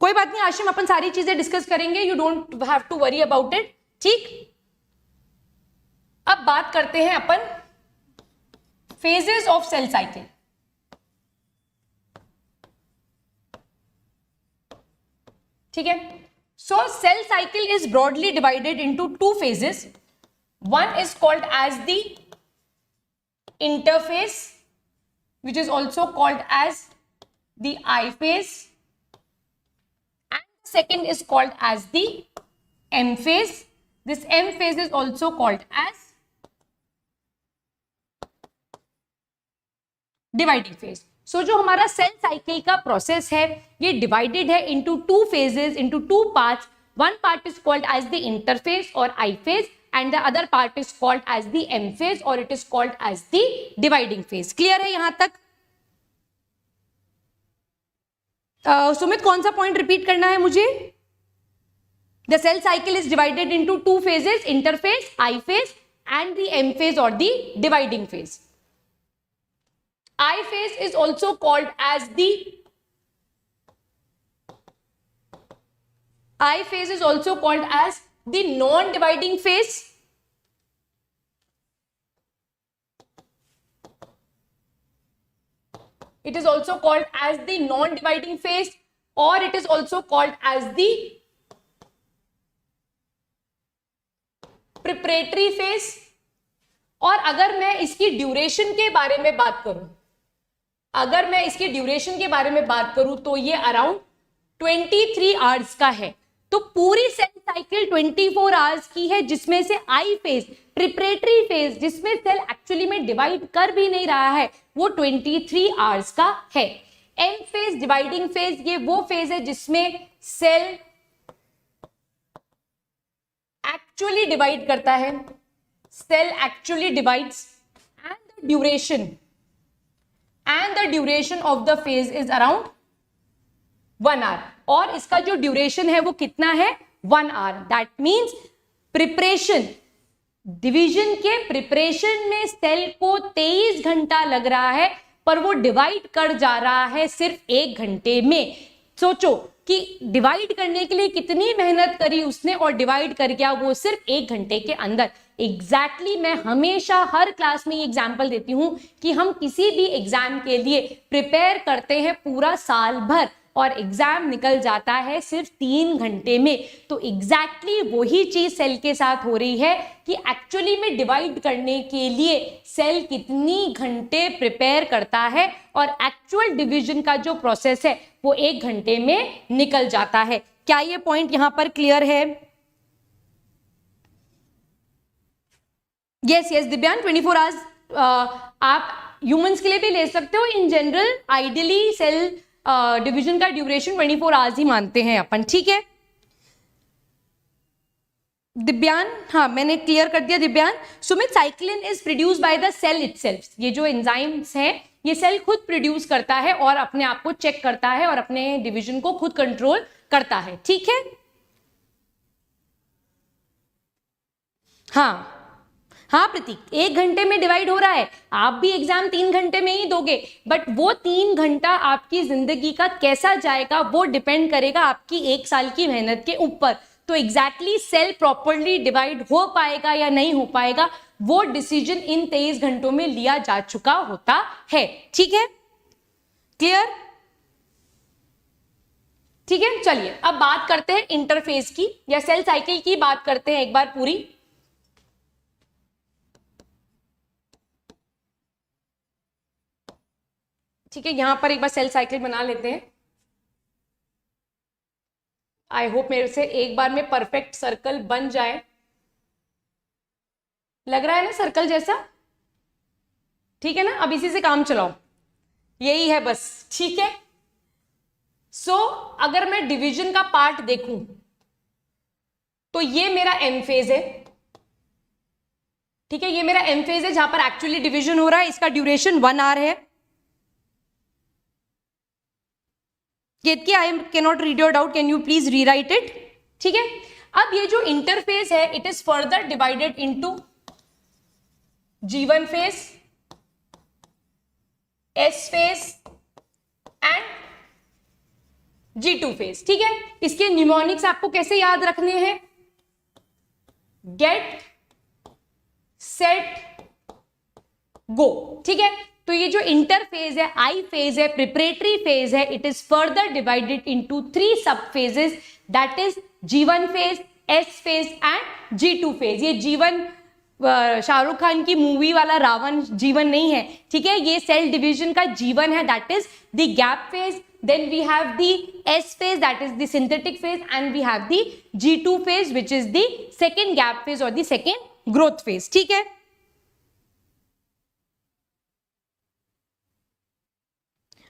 कोई बात नहीं आशिम, अपन सारी चीजें डिस्कस करेंगे, you don't have to worry about it, ठीक। अब बात करते हैं अपन फेजेस ऑफ सेल साइकिल। ठीक है, so cell cycle is broadly divided into two phases. One is called as the interphase, which is also called as the I phase, and the second is called as the M phase. This M phase is also called as dividing phase. So जो हमारा cell cycle का process है ये divided है into two phases, into two parts. One part is called as the interphase और I phase, and the other part is called as the M phase or it is called as the dividing phase. Clear है यहां तक? सुमित कौन सा point repeat करना है मुझे? The cell cycle is divided into two phases, interphase, I phase and the M phase or the dividing phase. I phase is also called as the the non-dividing phase. It is also called as the non-dividing phase or it is also called as the preparatory phase. और अगर मैं इसकी duration के बारे में बात करूं, तो ये अराउंड 23 आवर्स का है. तो पूरी सेल साइकिल 24 आवर्स की है, जिसमें से आई फेज, प्रिपरेटरी फेज, जिसमें सेल एक्चुअली में डिवाइड कर भी नहीं रहा है, वो 23 आवर्स का है. एम फेज, डिवाइडिंग फेज, ये वो फेज है जिसमें सेल एक्चुअली डिवाइड करता है. Cell actually divides and the duration of the phase is around 1 hour. और इसका जो ड्यूरेशन है वो कितना है? 1 hour. That means preparation, division के प्रिपरेशन में सेल को 23 घंटा लग रहा है, पर वो डिवाइड कर जा रहा है सिर्फ 1 घंटे में. सोचो कि डिवाइड करने के लिए कितनी मेहनत करी उसने और डिवाइड कर गया वो सिर्फ 1 घंटे के अंदर. एग्जैक्टली मैं हमेशा हर क्लास में ये एग्जाम्पल देती हूं कि हम किसी भी एग्जाम के लिए प्रिपेयर करते हैं पूरा साल भर और एग्जाम निकल जाता है सिर्फ 3 घंटे में. तो एग्जैक्टली वही चीज सेल के साथ हो रही है कि एक्चुअली में डिवाइड करने के लिए सेल कितनी घंटे प्रिपेयर करता है और एक्चुअल डिवीजन का जो प्रोसेस है वो 1 घंटे में निकल जाता है. क्या ये पॉइंट यहां पर क्लियर है? यस दिव्यांग, 24 आवर्स आप ह्यूमंस के लिए भी ले सकते हो. In general ideally cell division का ड्यूरेशन 24 आवर्स ही मानते हैं अपन. ठीक है दिव्यान, हाँ मैंने क्लियर कर दिया Divyan. Sumit, cyclin is produce by the cell itself. ये जो एंजाइम्स हैं ये सेल खुद प्रोड्यूस करता है और अपने आप को चेक करता है और अपने डिवीजन को खुद कंट्रोल करता है. ठीक है, हाँ प्रतीक, 1 घंटे में डिवाइड हो रहा है. आप भी एग्जाम 3 घंटे में ही दोगे, बट वो 3 घंटा आपकी जिंदगी का कैसा जाएगा वो डिपेंड करेगा आपकी 1 साल की मेहनत के ऊपर. तो एग्जैक्टली सेल प्रॉपरली डिवाइड हो पाएगा या नहीं हो पाएगा वो डिसीजन इन 23 घंटों में लिया जा चुका होता है. ठीक है, क्लियर? ठीक है, चलिए अब बात करते हैं इंटरफेज की या सेल साइकिल की बात करते हैं एक बार पूरी. ठीक है, यहां पर एक बार सेल साइकिल बना लेते हैं. आई होप मेरे से एक बार में परफेक्ट सर्कल बन जाए. लग रहा है ना सर्कल जैसा? ठीक है ना, अब इसी से काम चलाओ, यही है बस. ठीक है, सो अगर मैं डिवीजन का पार्ट देखूं तो ये मेरा एम फेज है. ठीक है, ये मेरा एम फेज है जहां पर एक्चुअली डिवीजन हो रहा है. इसका ड्यूरेशन 1 आवर है. Ketki, I cannot read your doubt, can you please rewrite it? ठीक है, अब ये जो इंटरफेस है it is further divided into G1 phase, S phase and G2 phase, ठीक है। इसके न्यूमोनिक्स आपको कैसे याद रखने हैं? गेट सेट गो, ठीक है। तो ये जो इंटरफेज है, आई फेज है, प्रिपरेटरी फेज है, it is further divided into 3 सब phases, that is G1 phase, S phase and G2 phase. ये जीवन शाहरुख खान की मूवी वाला रावण जीवन नहीं है, ठीक है। ये सेल डिवीजन का जीवन है, that is the gap phase. Then we have the S phase, that is the synthetic phase, and we have the G2 phase, which is the second gap phase or the second growth phase, ठीक है।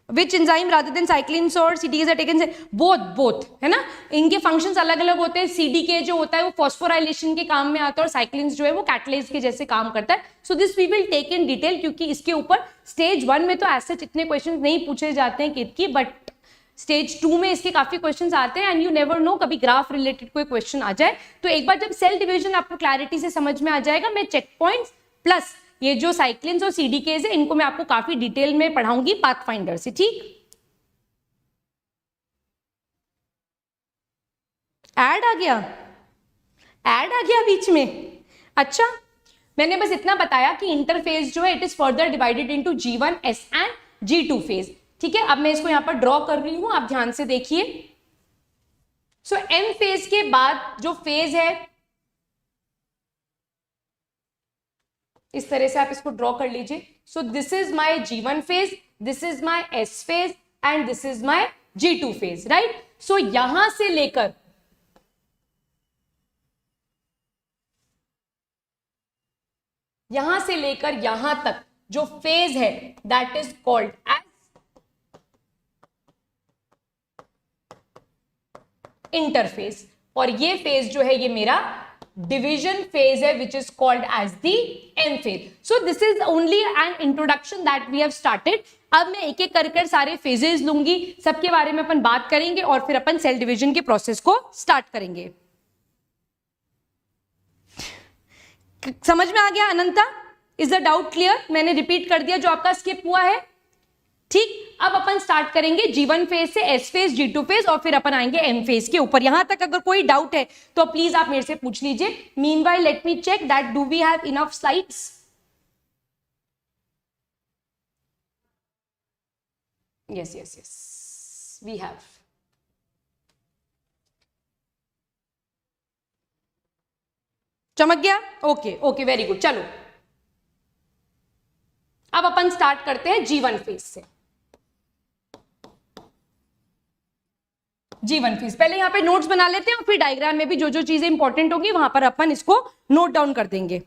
Which enzyme rather than cyclins or CDKs are taken? both है ना, इनके functions अलग अलग होते हैं। CDK जो होता है वो फॉस्फोराइलेशन के काम में आता है और साइक्लिन्स जो है वो कैटलेज के जैसे काम करता है। So this we will take in detail, क्योंकि इसके ऊपर स्टेज 1 में तो ऐसे इतने क्वेश्चन नहीं पूछे जाते हैं किट की, बट स्टेज 2 में इसके काफी क्वेश्चंस आते हैं। एंड यू नेवर नो, कभी ग्राफ रिलेटेड कोई क्वेश्चन आ जाए। तो एक बार जब सेल डिवीजन आपको क्लैरिटी से समझ में आ जाएगा, मैं चेक पॉइंट्स प्लस ये जो साइक्लिन्स और सीडीकेज है इनको मैं आपको काफी डिटेल में पढ़ाऊंगी पाथफाइंडर से, ठीक। ऐड आ गया, ऐड आ गया बीच में, अच्छा। मैंने बस इतना बताया कि इंटरफेज जो है it is further divided into G1, S and G2 phase, ठीक है। अब मैं इसको यहां पर ड्रॉ कर रही हूं, आप ध्यान से देखिए। सो M फेज के बाद जो फेज है, इस तरह से आप इसको ड्रॉ कर लीजिए। So this is my G1 phase, this is my S phase and this is my G2 phase, right. So यहां से लेकर यहां तक जो फेज है that is called as interphase, और ये फेज जो है ये मेरा डिवीजन फेज है, which is called as the M phase. So this is only an introduction that we have started. अब मैं एक एक कर सारे फेजेस लूंगी, सबके बारे में अपन बात करेंगे और फिर अपन सेल डिवीजन के प्रोसेस को स्टार्ट करेंगे। समझ में आ गया Ananta? Is the doubt clear? मैंने रिपीट कर दिया जो आपका स्किप हुआ है, ठीक। अब अपन स्टार्ट करेंगे G1 फेज से, S फेज, G2 फेज, और फिर अपन आएंगे M फेज के ऊपर। यहां तक अगर कोई डाउट है तो प्लीज आप मेरे से पूछ लीजिए। Meanwhile let me check that do we have enough slides. Yes yes yes we have. चमक गया? Okay okay, very good. चलो अब अपन स्टार्ट करते हैं G1 फेज से। G1 फेज, पहले यहां पे नोट्स बना लेते हैं और फिर डायग्राम में भी जो जो चीजें इंपॉर्टेंट होगी वहां पर अपन इसको नोट डाउन कर देंगे।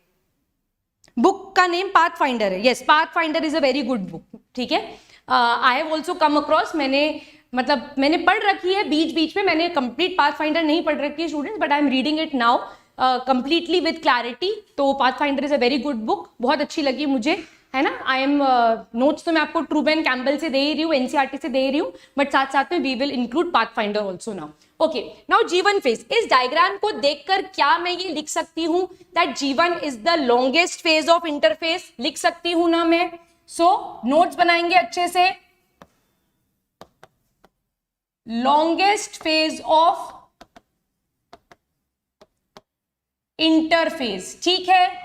बुक का नेम पाथफाइंडर है। Yes, pathfinder is a very good book, ठीक है। I have also come across, मैंने पढ़ रखी है बीच बीच में, मैंने कंप्लीट पाथफाइंडर नहीं पढ़ रखी है students, but I am reading it now completely with clarity. तो Pathfinder is a very good book, बहुत अच्छी लगी मुझे, है ना। आई एम नोट्स तो मैं आपको ट्रूबेन कैम्बल से दे ही रही हूँ, एनसीईआरटी से दे ही रही हूँ, बट साथ साथ में we will include pathfinder also now. Okay, now G1 phase. इस डायग्राम को देखकर क्या मैं ये लिख सकती हूँ that G1 is the longest phase of interphase? लिख सकती हूँ ना मैं? सो नोट्स बनाएंगे अच्छे से। लॉन्गेस्ट फेज ऑफ इंटरफेस, ठीक है।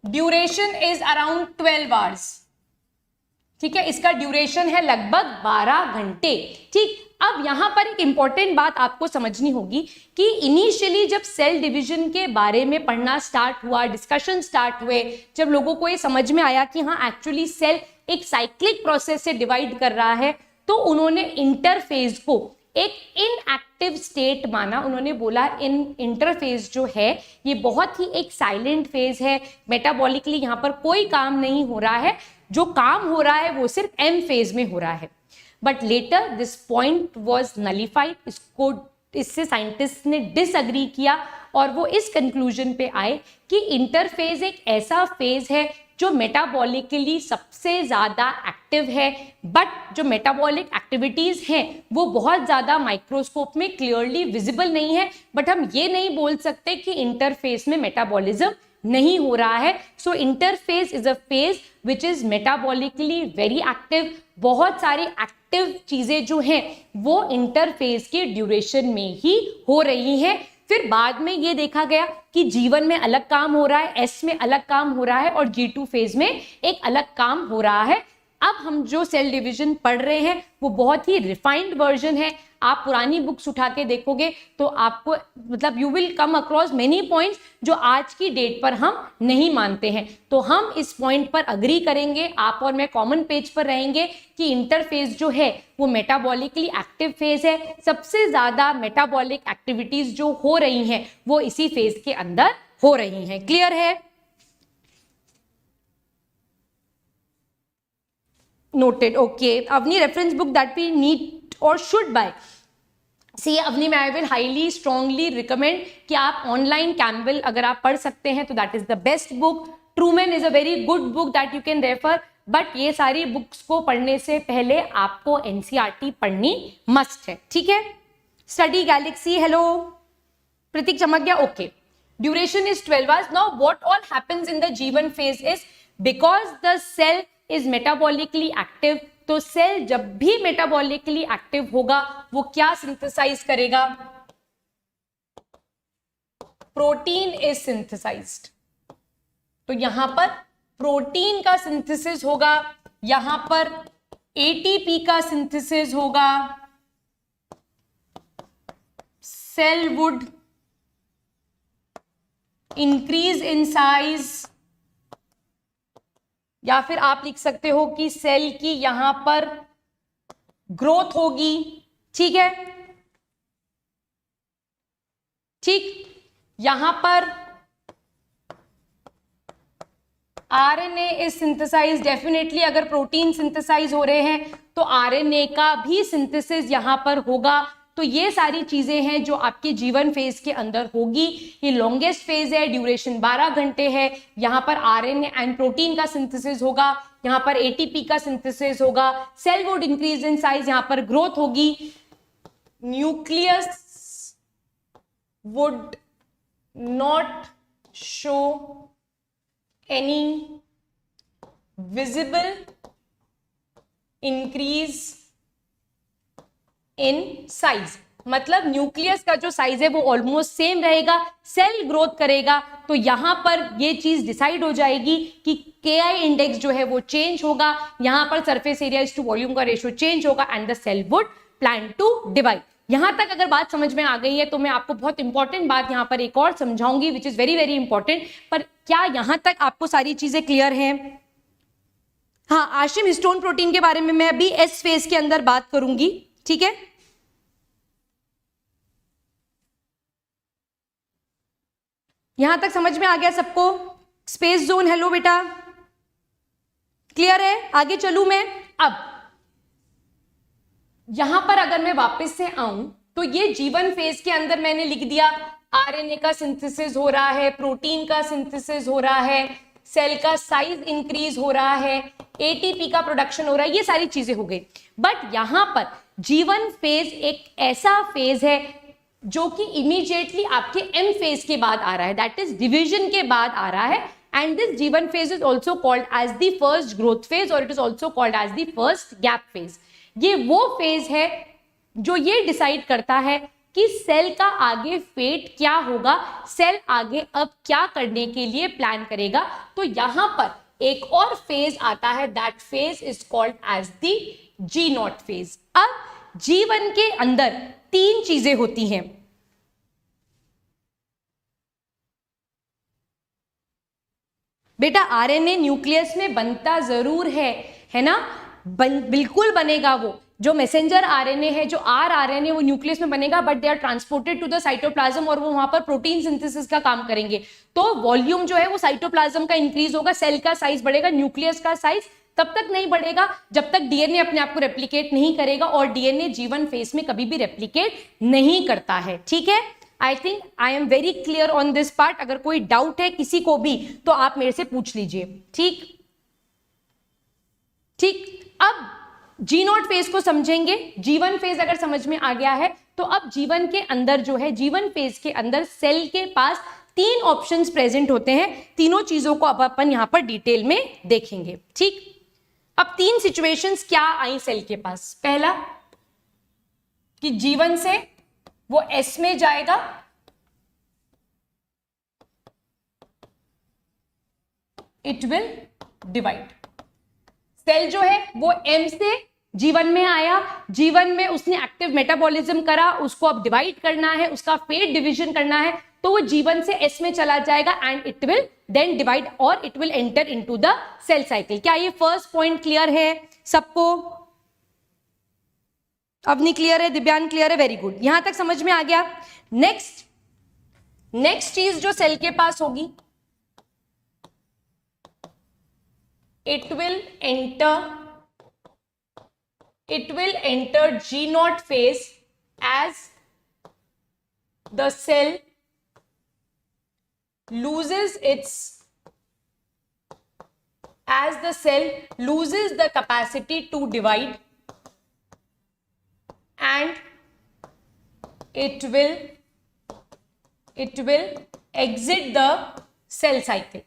ड्यूरेशन इज अराउंड 12 आवर्स, ठीक है। इसका ड्यूरेशन है लगभग 12 घंटे, ठीक। अब यहां पर एक इंपॉर्टेंट बात आपको समझनी होगी कि इनिशियली जब सेल डिवीजन के बारे में पढ़ना स्टार्ट हुआ, डिस्कशन स्टार्ट हुए, जब लोगों को ये समझ में आया कि हाँ एक्चुअली सेल एक साइक्लिक प्रोसेस से डिवाइड कर रहा है, तो उन्होंने इंटरफेज को एक इनएक्टिव स्टेट माना। उन्होंने बोला इन इंटरफेज जो है ये बहुत ही एक साइलेंट फेज है, मेटाबॉलिकली यहाँ पर कोई काम नहीं हो रहा है, जो काम हो रहा है वो सिर्फ M फेज में हो रहा है। But later this point was nullified, इससे साइंटिस्ट ने डिसएग्री किया और वो इस कंक्लूजन पे आए कि इंटरफेज एक ऐसा फेज है जो मेटाबॉलिकली सबसे ज्यादा एक्टिव है, बट जो मेटाबॉलिक एक्टिविटीज हैं वो बहुत ज्यादा माइक्रोस्कोप में क्लियरली विजिबल नहीं है। बट हम ये नहीं बोल सकते कि इंटरफेस में मेटाबॉलिज्म नहीं हो रहा है. So interphase is a phase which is metabolically very active. बहुत सारी एक्टिव चीजें जो हैं वो इंटरफेज के ड्यूरेशन में ही हो रही हैं. फिर बाद में ये देखा गया कि G1 में अलग काम हो रहा है, S में अलग काम हो रहा है और G2 फेज में एक अलग काम हो रहा है. अब हम जो सेल डिवीजन पढ़ रहे हैं वो बहुत ही रिफाइंड वर्जन है. आप पुरानी बुक्स उठा के देखोगे तो आपको मतलब you will come across many points जो आज की डेट पर हम नहीं मानते हैं. तो हम इस पॉइंट पर अग्री करेंगे, आप और मैं कॉमन पेज पर रहेंगे कि इंटरफेज जो है वो मेटाबॉलिकली एक्टिव फेज है. सबसे ज्यादा मेटाबॉलिक एक्टिविटीज जो हो रही हैं वो इसी फेज के अंदर हो रही हैं. क्लियर है? Noted. Okay. Avni, reference book that we need or should buy. See, Avni, I will highly, strongly recommend कि आप ऑनलाइन कैम्बल अगर आप पढ़ सकते हैं तो that is the best book. Truman is a very good book that you can refer. But ये सारी बुक्स को पढ़ने से पहले आपको NCERT पढ़नी मस्ट है. ठीक है? Study Galaxy. हेलो प्रतीक, चमक गया? Okay. Duration is 12 hours. Now what all happens in the G1 phase is because the cell is metabolically active. तो सेल जब भी मेटाबॉलिकली एक्टिव होगा वो क्या सिंथेसाइज करेगा? Protein is synthesised. तो यहां पर प्रोटीन का सिंथेसिस होगा, यहां पर एटीपी का सिंथेसिस होगा. Cell would increase in size, या फिर आप लिख सकते हो कि सेल की यहां पर ग्रोथ होगी. ठीक है? ठीक. यहां पर आरएनए इज सिंथेसाइज. डेफिनेटली अगर प्रोटीन सिंथेसाइज हो रहे हैं तो आरएनए का भी सिंथेसिस यहां पर होगा. तो ये सारी चीजें हैं जो आपके G1 फेज के अंदर होगी. ये लॉन्गेस्ट फेज है, ड्यूरेशन 12 घंटे है. यहाँ पर आरएनए एंड प्रोटीन का सिंथेसिस होगा, यहाँ पर एटीपी का सिंथेसिस होगा. Cell would increase in size, यहाँ पर ग्रोथ होगी. Nucleus would not show any visible increase in size. मतलब न्यूक्लियस का जो साइज है वो ऑलमोस्ट सेम रहेगा. सेल ग्रोथ करेगा तो यहां पर ये चीज डिसाइड हो जाएगी कि KI इंडेक्स जो है वो चेंज होगा. यहां पर सरफेस एरिया टू वॉल्यूम का रेशियो चेंज होगा and the cell would plan to divide. यहां तक अगर बात समझ में आ गई है तो मैं आपको बहुत इंपॉर्टेंट बात यहां पर एक और समझाऊंगी which is very very important. पर क्या यहां तक आपको सारी चीजें क्लियर हैं? हाँ आशिम, हिस्टोन प्रोटीन के बारे में मैं अभी S फेज के अंदर बात करूंगी. ठीक है? यहां तक समझ में आ गया सबको? स्पेस जोन, हेलो बेटा, क्लियर है? आगे चलूं मैं. अब यहां पर अगर मैं वापस से आऊं तो ये G1 फेज के अंदर मैंने लिख दिया आरएनए का सिंथेसिस हो रहा है, प्रोटीन का सिंथेसिस हो रहा है, सेल का साइज इंक्रीज हो रहा है, एटीपी का प्रोडक्शन हो रहा है. ये सारी चीजें हो गई. बट यहां पर G1 फेज एक ऐसा फेज है जो कि इमीडिएटली आपके M फेज के बाद आ रहा है, दैट इज डिवीजन के बाद आ रहा है. And this G1 phase is also called as the first growth phase और it is also called as the first gap phase. ये वो फेज है जो ये डिसाइड करता है कि सेल का आगे फेट क्या होगा, सेल आगे अब क्या करने के लिए प्लान करेगा. तो यहां पर एक और फेज आता है, that phase is called as the G0 phase. अब G1 के अंदर 3 चीजें होती हैं. बेटा आरएनए न्यूक्लियस में बनता जरूर है ना? बिल्कुल बनेगा. वो जो मैसेंजर आरएनए है, जो आरएनए, वो न्यूक्लियस में बनेगा, but they are transported to the cytoplasm और वो वहां पर प्रोटीन सिंथेसिस का काम करेंगे. तो वॉल्यूम जो है वो साइटोप्लाज्म का इंक्रीज होगा, सेल का साइज बढ़ेगा. न्यूक्लियस का साइज तब तक नहीं बढ़ेगा जब तक डीएनए अपने आप को रेप्लिकेट नहीं करेगा, और डीएनए G1 फेज में कभी भी रेप्लिकेट नहीं करता है. ठीक है? I think I am very clear on this part. अगर कोई डाउट है किसी को भी तो आप मेरे से पूछ लीजिए. ठीक ठीक. अब G0 फेज को समझेंगे. G1 फेज अगर समझ में आ गया है तो अब G1 के अंदर जो है, G1 फेज के अंदर सेल के पास तीन ऑप्शंस प्रेजेंट होते हैं, तीनों चीजों को अब अपन यहां पर डिटेल में देखेंगे। ठीक, अब तीन सिचुएशंस क्या आई सेल के पास। पहला कि G1 से वो S में जाएगा, इट विल डिवाइड। सेल जो है वो M से G1 में आया, G1 में उसने एक्टिव मेटाबॉलिज्म करा, उसको अब डिवाइड करना है, उसका फेट डिवीजन करना है, तो वो G1 से S में चला जाएगा and it will then divide और it will enter into the cell cycle. क्या ये फर्स्ट पॉइंट क्लियर है सबको? अवनी क्लियर है, दिव्यांग क्लियर है, वेरी गुड, यहां तक समझ में आ गया। नेक्स्ट चीज जो सेल के पास होगी, it will enter G0 phase as the cell loses the capacity to divide, and it will exit the cell cycle.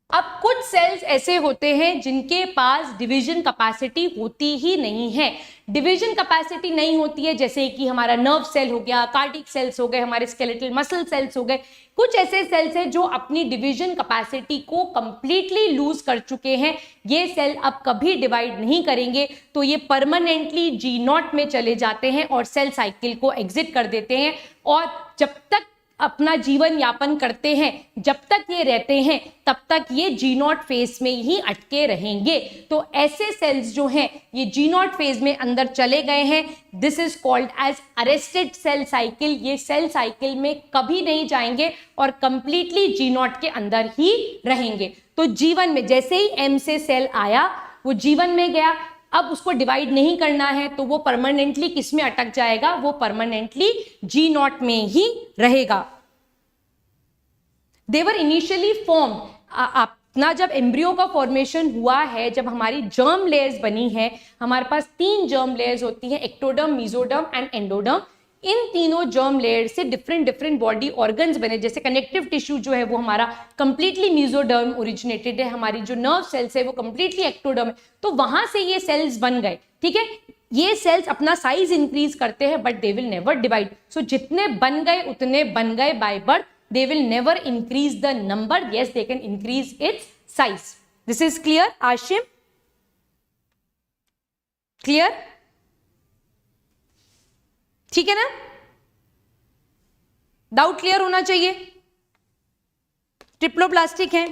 अब कुछ सेल्स ऐसे होते हैं जिनके पास डिवीजन कैपेसिटी होती ही नहीं है। डिवीजन कैपेसिटी नहीं होती है, जैसे कि हमारा नर्व सेल हो गया, कार्डिक सेल्स हो गए, हमारे स्केलेटल मसल सेल्स हो गए। कुछ ऐसे सेल्स हैं जो अपनी डिवीजन कैपेसिटी को कंप्लीटली लूज कर चुके हैं, ये सेल अब कभी डिवाइड नहीं करेंगे, तो ये परमानेंटली G0 में चले जाते हैं और सेल साइकिल को एग्जिट कर देते हैं। और जब तक अपना जीवन यापन करते हैं, जब तक ये रहते हैं, तब तक ये G0 फेज में ही अटके रहेंगे। तो ऐसे सेल्स जो हैं ये G0 फेज में अंदर चले गए हैं, this is called as arrested cell cycle. ये सेल साइकिल में कभी नहीं जाएंगे और कंप्लीटली G0 के अंदर ही रहेंगे। तो G1 में जैसे ही M से सेल आया, वो G1 में गया, अब उसको डिवाइड नहीं करना है, तो वो परमानेंटली किस में अटक जाएगा? वो परमानेंटली G0 में ही रहेगा। देवर इनिशियली फॉर्म, अपना जब एम्ब्रियो का फॉर्मेशन हुआ है, जब हमारी जर्म लेयर्स बनी है, हमारे पास 3 जर्म लेयर्स होती हैं, एक्टोडर्म, मेसोडर्म एंड एंडोडर्म। इन तीनों जर्म लेयर से डिफरेंट बॉडी ऑर्गन्स बने। जैसे कनेक्टिव टिश्यू जो है वो हमारा कंप्लीटली मेसोडर्म ओरिजिनेटेड है, हमारी जो नर्व सेल्स है वो कंप्लीटली एक्टोडर्म है, तो वहां से ये सेल्स बन गए। ठीक है, ये सेल्स अपना साइज इंक्रीज करते हैं but they will never divide. So जितने बन गए उतने बन गए by birth, they will never increase the number. Yes, they can increase its size. This is clear, Ashim? Clear? ठीक है ना? डाउट क्लियर होना चाहिए। ट्रिप्लोप्लास्टिक है,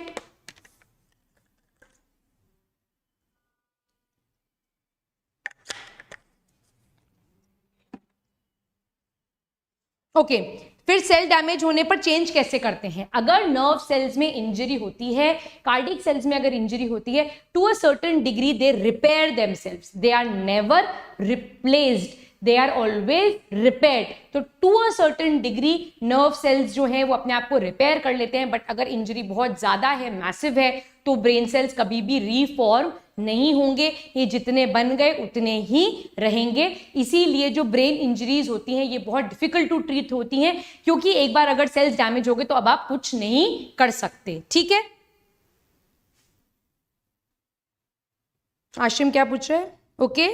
ओके। फिर सेल डैमेज होने पर चेंज कैसे करते हैं? अगर नर्व सेल्स में इंजरी होती है, कार्डिक सेल्स में अगर इंजरी होती है, to a certain degree they repair themselves, they are never replaced, they are always repaired. तो to a certain degree nerve cells जो हैं वो अपने आप को रिपेयर कर लेते हैं, बट अगर इंजरी बहुत ज्यादा है, मैसिव है, तो ब्रेन सेल्स कभी भी रीफॉर्म नहीं होंगे, ये जितने बन गए उतने ही रहेंगे। इसीलिए जो ब्रेन इंजरीज होती हैं ये बहुत डिफिकल्ट टू ट्रीट होती हैं, क्योंकि एक बार अगर सेल्स डैमेज हो गए तो अब आप कुछ नहीं कर सकते। ठीक है, आशिम क्या पूछ रहे हैं? Okay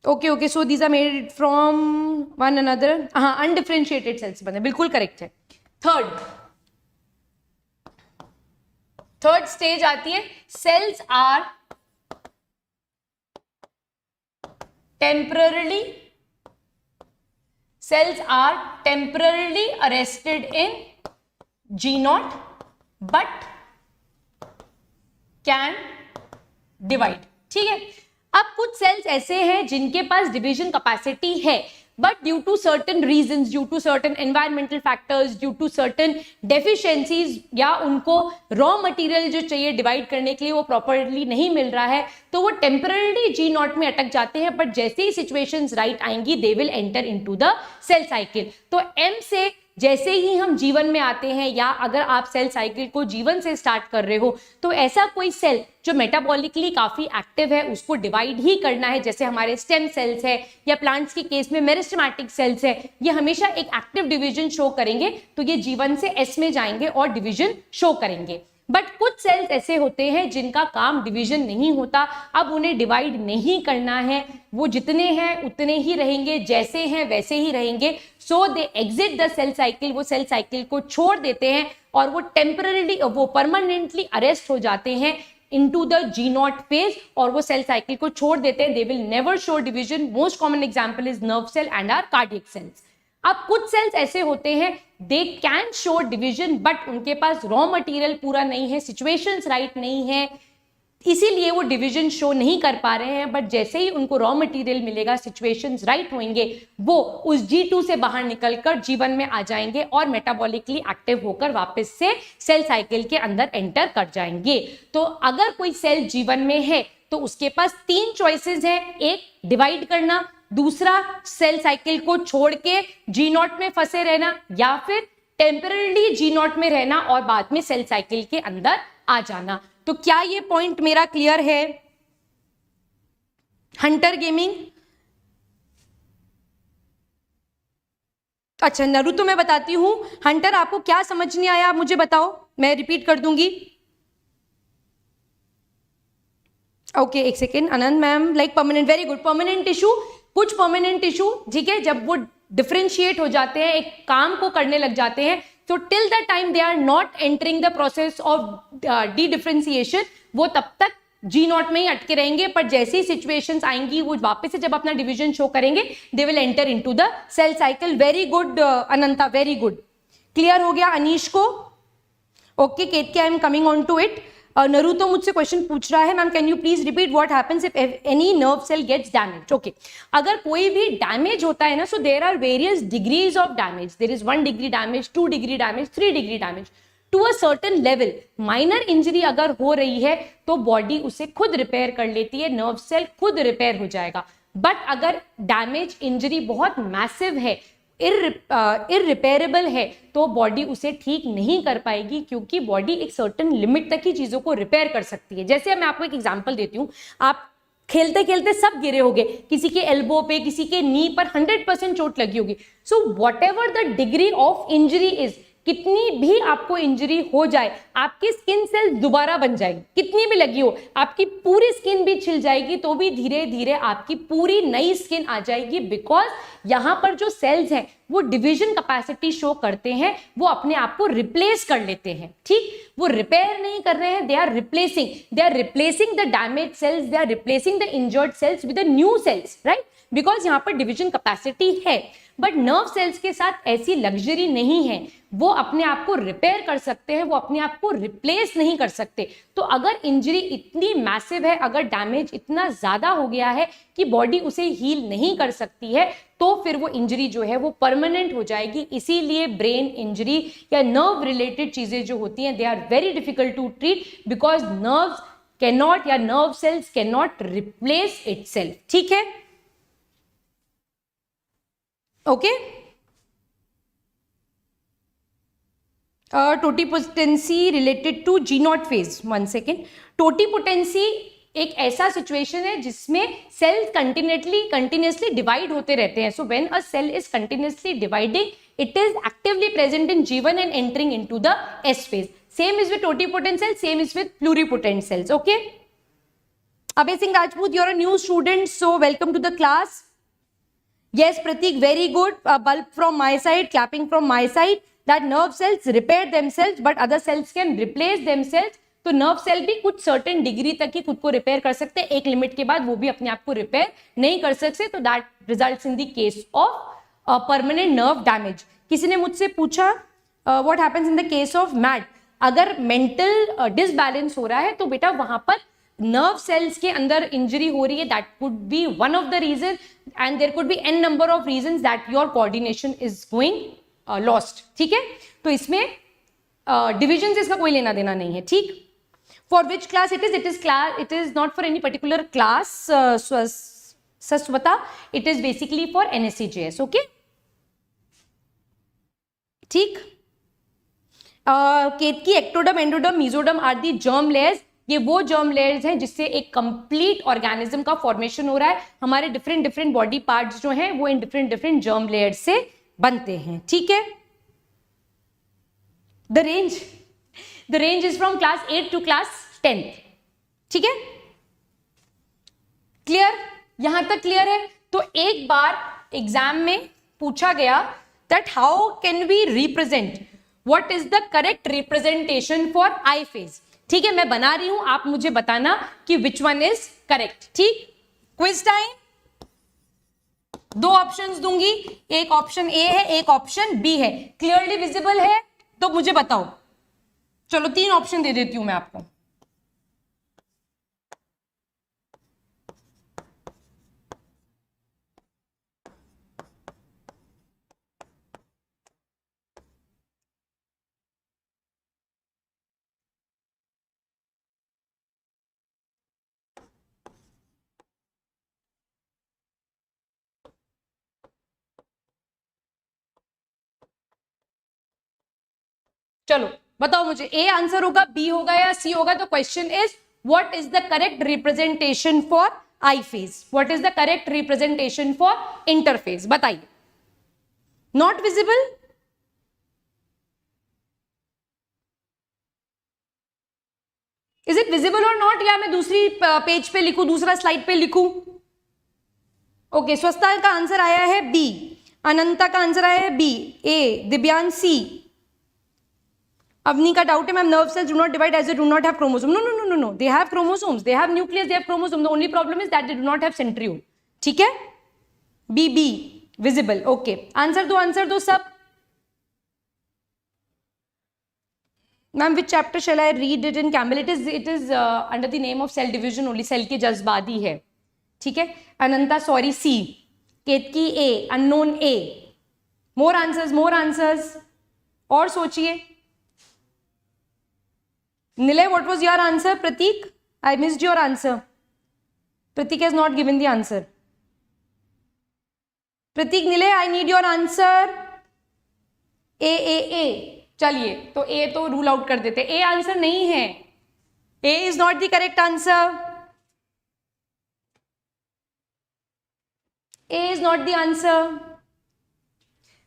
okay okay, so these are made from one another, हाँ, अनडिफरेंशिएटेड सेल्स बने, बिल्कुल करेक्ट है। थर्ड स्टेज आती है, cells are temporarily arrested in G0 but can divide. ठीक है, अब कुछ सेल्स ऐसे हैं जिनके पास डिवीजन कैपेसिटी है, but due to certain reasons, due to certain environmental factors, due to certain deficiencies, या उनको रॉ मटेरियल जो चाहिए डिवाइड करने के लिए वो प्रॉपरली नहीं मिल रहा है, तो वो टेम्पररली G0 में अटक जाते हैं, बट जैसे ही सिचुएशंस राइट आएंगी they will enter into the cell cycle. तो M से जैसे ही हम जीवन में आते हैं या अगर आप सेल साइकिल को जीवन से स्टार्ट कर रहे हो तो ऐसा कोई सेल जो मेटाबॉलिकली काफी एक्टिव है उसको डिवाइड ही करना है, जैसे हमारे स्टेम सेल्स है या प्लांट्स के केस में मेरिस्टेमेटिक सेल्स है, ये हमेशा एक एक्टिव डिवीजन शो करेंगे, तो ये जीवन से एस में जाएंगे और डिवीजन शो करेंगे। बट कुछ सेल्स ऐसे होते हैं जिनका काम डिवीजन नहीं होता, अब उन्हें डिवाइड नहीं करना है, वो जितने हैं उतने ही रहेंगे, जैसे हैं वैसे ही रहेंगे। सो दे एग्जिट द सेल साइकिल, वो सेल साइकिल को छोड़ देते हैं और वो टेम्पररीली, वो परमानेंटली अरेस्ट हो जाते हैं into the G0 phase और वो सेल साइकिल को छोड़ देते हैं। They will never show division. Most common example is nerve cell and our cardiac cells. अब कुछ सेल्स ऐसे होते हैं they can show division but उनके पास रॉ मटेरियल पूरा नहीं है, सिचुएशंस राइट नहीं है, इसीलिए वो डिवीजन शो नहीं कर पा रहे हैं। बट जैसे ही उनको रॉ मटेरियल मिलेगा, सिचुएशंस राइट होंगे, वो उस G2 से बाहर निकलकर जीवन में आ जाएंगे और मेटाबॉलिकली एक्टिव होकर वापस से सेल साइकिल के अंदर एंटर कर जाएंगे। तो अगर कोई सेल जीवन में है तो उसके पास 3 चॉइसेस हैं, एक डिवाइड करना, दूसरा सेल साइकिल को छोड़ के G0 में फंसे रहना, या फिर टेम्पररी G0 में रहना और बाद में सेल साइकिल के अंदर आ जाना। तो क्या ये पॉइंट मेरा क्लियर है? हंटर गेमिंग, अच्छा नरूतो मैं बताती हूं। हंटर आपको क्या समझ नहीं आया आप मुझे बताओ, मैं रिपीट कर दूंगी। ओके एक second, Anand ma'am like permanent, very good. Permanent tissue, कुछ परमानेंट टिश्यू ठीक है जब वो डिफरेंशिएट हो जाते हैं, एक काम को करने लग जाते हैं, तो till the time they are not entering the process of the differentiation, वो तब तक G0 में ही अटके रहेंगे। पर जैसे ही सिचुएशंस आएंगी वो वापस से जब अपना डिवीजन शो करेंगे, they will enter into the cell cycle. Very good Ananta, very good, clear हो गया अनीश को? Okay Ketki, I am coming on to it. Naruto मुझसे क्वेश्चन पूछ रहा है, ma'am can you please repeat what happens if any nerve cell gets damage. Okay, अगर कोई भी डैमेज होता है ना, so there are various degrees of damage, there is 1 degree damage, 2 degree damage, 3 degree damage. To a certain level minor injury अगर हो रही है तो बॉडी उसे खुद रिपेयर कर लेती है, नर्व सेल खुद रिपेयर हो जाएगा। बट अगर डैमेज इंजरी बहुत मैसिव है, इररिपेयरेबल है, तो बॉडी उसे ठीक नहीं कर पाएगी, क्योंकि बॉडी एक सर्टेन लिमिट तक ही चीजों को रिपेयर कर सकती है। जैसे मैं आपको एक एग्जांपल देती हूँ, आप खेलते खेलते सब गिरे होंगे, किसी के एल्बो पे, किसी के नी पर 100% चोट लगी होगी। So what ever the degree of injury is, कितनी भी आपको इंजरी हो जाए, आपकी स्किन सेल्स दोबारा बन जाएगी, कितनी भी लगी हो, आपकी पूरी स्किन भी छिल जाएगी तो भी धीरे धीरे आपकी पूरी नई स्किन आ जाएगी। बिकॉज यहां पर जो सेल्स हैं वो डिवीजन कैपेसिटी शो करते हैं, वो अपने आप को रिप्लेस कर लेते हैं। ठीक, वो रिपेयर नहीं कर रहे हैं, they are replacing the damage cells, they are replacing the injured cells with the new cells, right? Because यहां पर डिवीजन कैपेसिटी है। बट नर्व सेल्स के साथ ऐसी लग्जरी नहीं है, वो अपने आप को रिपेयर कर सकते हैं, वो अपने आप को रिप्लेस नहीं कर सकते। तो अगर इंजरी इतनी मैसिव है, अगर डैमेज इतना ज्यादा हो गया है कि बॉडी उसे हील नहीं कर सकती है, तो फिर वो इंजरी जो है वो परमानेंट हो जाएगी। इसीलिए ब्रेन इंजरी या नर्व रिलेटेड चीजें जो होती हैं, they are very difficult to treat, because nerves can not या nerve cells can not replace itself. ठीक है, okay. Totipotency related to G0 phase, 1 second. Totipotency एक ऐसा सिचुएशन है जिसमें सेल्स कंटिन्यूसली डिवाइड होते रहते हैं। So when a cell is continuously dividing, it is actively present in G1 and entering into the S phase. Same is with totipotent cells, same is with pluripotent cells. Okay, Abhay Singh Rajput, you are a new student, so welcome to the class. Yes, Pratik, very good. A bulb from my side, clapping from my side. That nerve cells repair themselves, but other cells can replace themselves. तो nerve cell भी कुछ certain degree तक ही खुद को repair कर सकते हैं, एक लिमिट के बाद वो भी अपने आप को रिपेयर नहीं कर सकते। तो that results in the case of permanent nerve damage. किसी ने मुझसे पूछा what happens in the case of mad, अगर मेंटल डिसबैलेंस हो रहा है तो बेटा वहां पर नर्व सेल्स के अंदर इंजरी हो रही है, that could be one of the reason, and there could be an number of reasons that your coordination is going lost. ठीक है, तो इसमें डिविजन से इसका कोई लेना देना नहीं है। ठीक, for which class it is not for any particular class Saswata, it is basically for NSCJS। Okay, ठीक। Ketki, ectoderm, endoderm, mesoderm are the germ layers. ये वो जर्म लेयर्स हैं जिससे एक कंप्लीट ऑर्गेनिज्म का फॉर्मेशन हो रहा है। हमारे डिफरेंट डिफरेंट बॉडी पार्ट्स जो हैं वो इन डिफरेंट डिफरेंट जर्म लेयर्स से बनते हैं। ठीक है। The range is from class 8 to class 10th। ठीक है, क्लियर? यहां तक क्लियर है? तो एक बार एग्जाम में पूछा गया that how can we represent, what is the correct representation for I phase. ठीक है, मैं बना रही हूं, आप मुझे बताना कि विच वन इज करेक्ट। ठीक, क्विज टाइम। दो ऑप्शंस दूंगी, एक ऑप्शन ए है, एक ऑप्शन बी है। क्लियरली विजिबल है तो मुझे बताओ। चलो 3 ऑप्शन दे देती हूं मैं आपको। चलो बताओ मुझे, ए आंसर होगा, बी होगा या सी होगा? तो question is what is the correct representation for I phase, what is the correct representation for interphase? बताइए। Not visible? Is it visible और नॉट, या मैं दूसरी पेज पे लिखूं, दूसरा स्लाइड पे लिखूं? ओके, स्वस्था का आंसर आया है बी, अनंता का आंसर आया है B, A, Divyansh C, Avni का डाउट है ma'am nerve cells do not divide as they do not have chromosome. No no no no no, they have chromosomes, they have nucleus, they have chromosome, the only problem is that they do not have centriole. ठीक है, B be visible. Okay, answer दो सब। Ma'am which chapter shall I read it in Campbell? It is under the name of cell division only, cell के जज्बादी है। ठीक है, Ananta sorry C, Ketki A, unknown A. More answers और सोचिए। Nilay, what was your answer? Pratik, I missed your answer. Pratik has not given the answer. Pratik, Nilay, I need your answer. A. चलिए, तो A तो rule out कर देते। A answer नहीं है, A is not the correct answer. A is not the answer.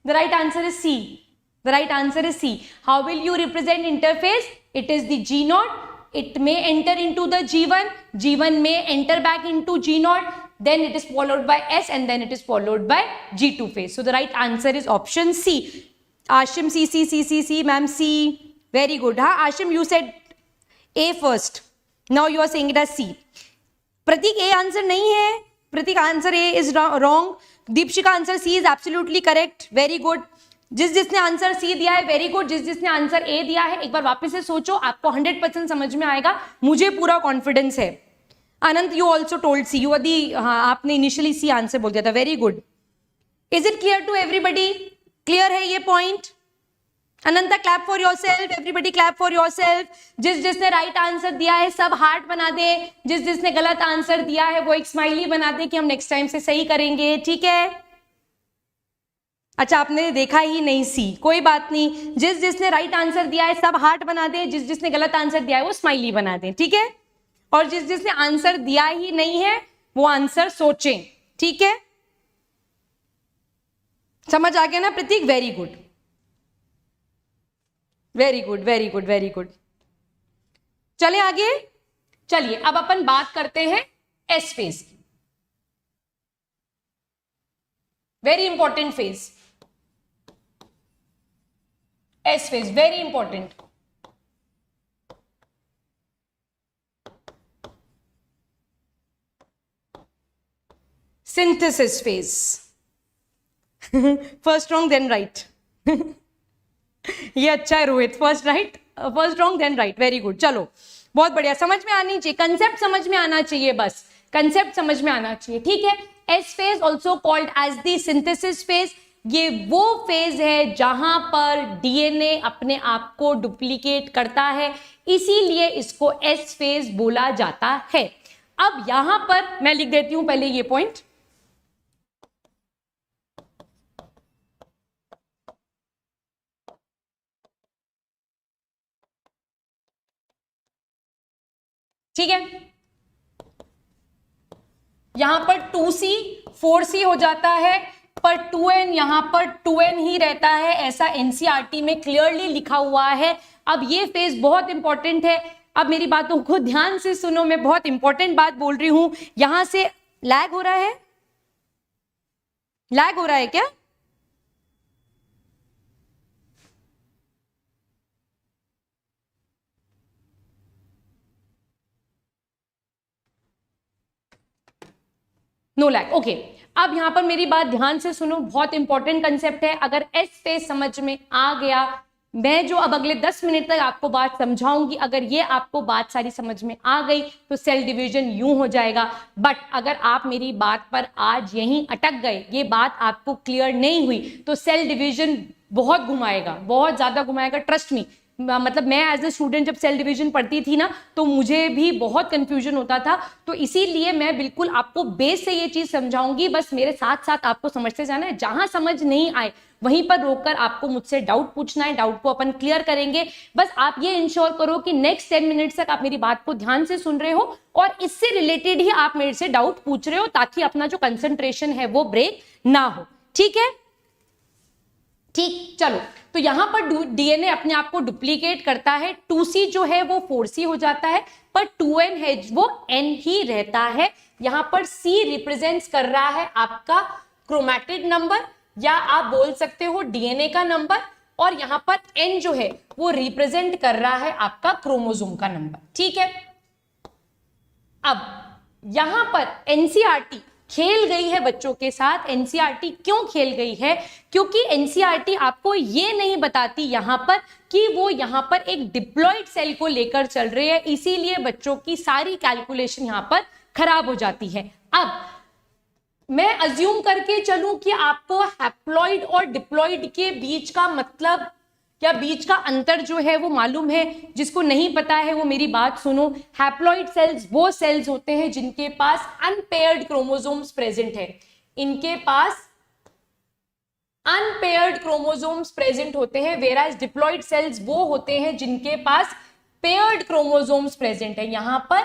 The right answer is C. The right answer is C. How will you represent interface? It is the G0. It may enter into the G1. G1 may enter back into G0. Then it is followed by S and then it is followed by G2 phase. So the right answer is option C. Ashim, C. Ma'am, C. Very good. Huh? Ashim, you said A first. Now you are saying it as C. Pratik, A answer नहीं है. Pratik, answer A is wrong. Deepshika, answer C is absolutely correct. Very good. जिसने answer C दिया है very good, जिसने answer A दिया है एक बार वापस से सोचो, आपको 100% समझ में आएगा, मुझे पूरा कॉन्फिडेंस है। Anant, you also told C, you are the, हाँ आपने इनिशियली सी आंसर बोल दिया था, very good. Is it clear to everybody? Clear है ये point? Ananta, clap for yourself, everybody clap for yourself. जिसने राइट आंसर दिया है सब हार्ट बना दे, जिसने गलत आंसर दिया है वो एक स्माइली बना दे कि हम नेक्स्ट टाइम से सही करेंगे। ठीक है, अच्छा आपने देखा ही नहीं सी, कोई बात नहीं। जिसने राइट आंसर दिया है सब हार्ट बना दे, जिसने गलत आंसर दिया है वो स्माइली बना दे। ठीक है, और जिसने आंसर दिया ही नहीं है वो आंसर सोचें। ठीक है, समझ आ गया ना Prateek? Very good, very good, very good, very good. चले आगे, चलिए अब अपन बात करते हैं एस फेज की। Very important phase, S phase, very important. Synthesis phase. First wrong then right. ये अच्छा है Rohit, first right, first wrong then right, very good. चलो बहुत बढ़िया, समझ में आनी चाहिए, कंसेप्ट समझ में आना चाहिए, बस कंसेप्ट समझ में आना चाहिए। ठीक है, S phase also called as the synthesis phase. ये वो फेज है जहां पर डीएनए अपने आप को डुप्लीकेट करता है, इसीलिए इसको एस फेज बोला जाता है। अब यहां पर मैं लिख देती हूं पहले ये पॉइंट, ठीक है। यहां पर 2C 4C हो जाता है, पर 2N यहां पर 2N ही रहता है, ऐसा एनसीईआरटी में क्लियरली लिखा हुआ है। अब ये फेज बहुत इंपॉर्टेंट है, अब मेरी बातों को ध्यान से सुनो, मैं बहुत इंपॉर्टेंट बात बोल रही हूं। यहां से लैग हो रहा है, लैग हो रहा है क्या? No lag, okay. अब यहां पर मेरी बात ध्यान से सुनो, बहुत इंपॉर्टेंट कंसेप्ट है। अगर एस फेज समझ में आ गया, मैं जो अब अगले 10 मिनट तक आपको बात समझाऊंगी, अगर ये आपको बात सारी समझ में आ गई तो सेल डिवीजन यूं हो जाएगा। बट अगर आप मेरी बात पर आज यहीं अटक गए, ये बात आपको क्लियर नहीं हुई, तो सेल डिवीजन बहुत घुमाएगा, बहुत ज्यादा घुमाएगा, ट्रस्ट मी। मतलब मैं एज ए स्टूडेंट जब सेल डिवीजन पढ़ती थी ना, तो मुझे भी बहुत कंफ्यूजन होता था। तो इसीलिए मैं बिल्कुल आपको बेस से ये चीज समझाऊंगी, बस मेरे साथ साथ आपको समझते जाना है। जहां समझ नहीं आए वहीं पर रोककर आपको मुझसे डाउट पूछना है, डाउट को अपन क्लियर करेंगे। बस आप ये इंश्योर करो कि नेक्स्ट 10 मिनट्स तक आप मेरी बात को ध्यान से सुन रहे हो और इससे रिलेटेड ही आप मेरे से डाउट पूछ रहे हो, ताकि अपना जो कंसंट्रेशन है वो ब्रेक ना हो। ठीक है, ठीक, चलो। तो यहां पर डीएनए अपने आप को डुप्लीकेट करता है, 2C जो है वो 4C हो जाता है, पर 2N है वो N ही रहता है। यहां पर C रिप्रेजेंट्स कर रहा है आपका क्रोमैटिड नंबर, या आप बोल सकते हो डीएनए का नंबर, और यहां पर N जो है वो रिप्रेजेंट कर रहा है आपका क्रोमोसोम का नंबर। ठीक है, अब यहां पर एनसीईआरटी खेल गई है बच्चों के साथ। एनसीईआरटी क्यों खेल गई है? क्योंकि एनसीईआरटी आपको ये नहीं बताती यहां पर कि वो यहां पर एक डिप्लॉयड सेल को लेकर चल रही है, इसीलिए बच्चों की सारी कैलकुलेशन यहां पर खराब हो जाती है। अब मैं अज्यूम करके चलूं कि आपको हैप्लॉइड और डिप्लॉयड के बीच का मतलब या बीच का अंतर जो है वो मालूम है। जिसको नहीं पता है वो मेरी बात सुनो। हैप्लॉइड सेल्स वो सेल्स होते हैं जिनके पास अनपेयर्ड क्रोमोसोम्स प्रेजेंट है, इनके पास अनपेयर्ड क्रोमोसोम्स प्रेजेंट होते हैं। वेराज डिप्लॉयड सेल्स वो होते हैं जिनके पास पेयर्ड क्रोमोसोम्स प्रेजेंट है। यहां पर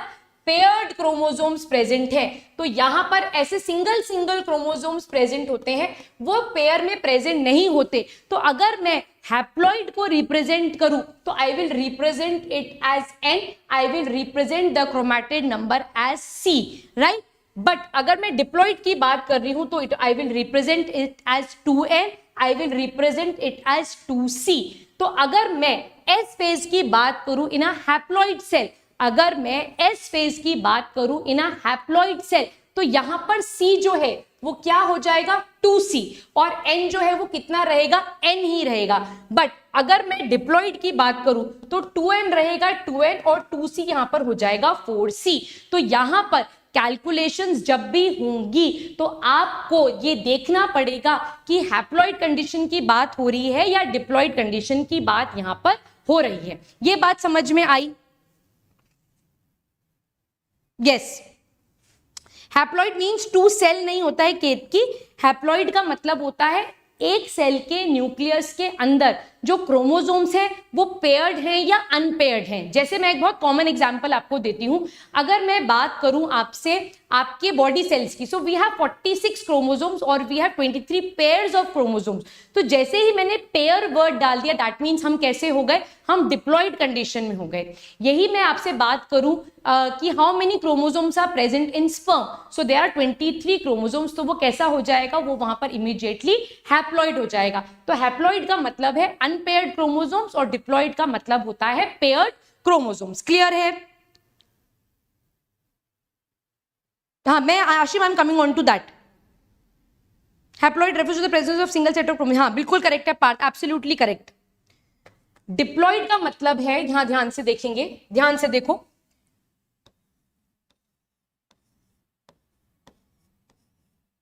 पेयर्ड क्रोमोसोम्स प्रेजेंट है, तो यहां पर ऐसे सिंगल सिंगल क्रोमोसोम्स प्रेजेंट होते हैं, वो पेयर में प्रेजेंट नहीं होते। तो अगर मैं हैप्लॉइड को रिप्रेजेंट करूं तो I will represent it as N, I will represent the chromatid number as C, right. But अगर मैं डिप्लॉयड की बात कर रही हूं तो I will represent it as 2N, I will represent it as 2C। तो अगर मैं एस फेज की बात करूं इन अ हैप्लॉइड सेल, अगर मैं एस फेज की बात करूं इन अ हैप्लॉइड सेल, तो यहां पर C जो है वो क्या हो जाएगा 2C, और N जो है वो कितना रहेगा N ही रहेगा। बट अगर मैं डिप्लॉयड की बात करूं तो 2N रहेगा 2N, और 2C यहां पर हो जाएगा 4C। तो यहां पर कैलकुलेशंस जब भी होंगी तो आपको ये देखना पड़ेगा कि हैप्लॉइड कंडीशन की बात हो रही है या डिप्लॉयड कंडीशन की बात यहां पर हो रही है। ये बात समझ में आई? यस। हैप्लॉइड मींस 2 सेल नहीं होता है केतकी। हैप्लॉइड का मतलब होता है एक सेल के न्यूक्लियस के अंदर जो क्रोमोसोम्स हैं वो पेयर्ड हैं या अनपेयर्ड हैं। जैसे मैं एक बहुत कॉमन एग्जांपल आपको देती हूं, अगर मैं बात करूं आपसे आपके बॉडी सेल्स की, सो वी हैव 46 क्रोमोसोम्स और we have 23 pairs of chromosomes. तो जैसे ही मैंने पेयर वर्ड डाल दिया, दैट मीन्स हम कैसे हो गए, हम डिप्लॉयड कंडीशन में हो गए। यही मैं आपसे बात करूं कि how many chromosomes are present in sperm, so there are 23 chromosomes, तो वो कैसा हो जाएगा, वो वहां पर इमीडिएटली हैप्लॉइड हो जाएगा। तो हैप्लॉइड का मतलब है अनपेयर्ड क्रोमोसोम्स और डिप्लॉयड का मतलब होता है पेयर्ड क्रोमोसोम्स। क्लियर है? हाँ, मैं Ashim I am coming on to that. Haploid refers to the presence of single set of chromosome. हाँ बिल्कुल करेक्ट है पार्थ, एब्सोल्युटली करेक्ट। डिप्लॉयड का मतलब है, यहां ध्यान से देखेंगे, ध्यान से देखो,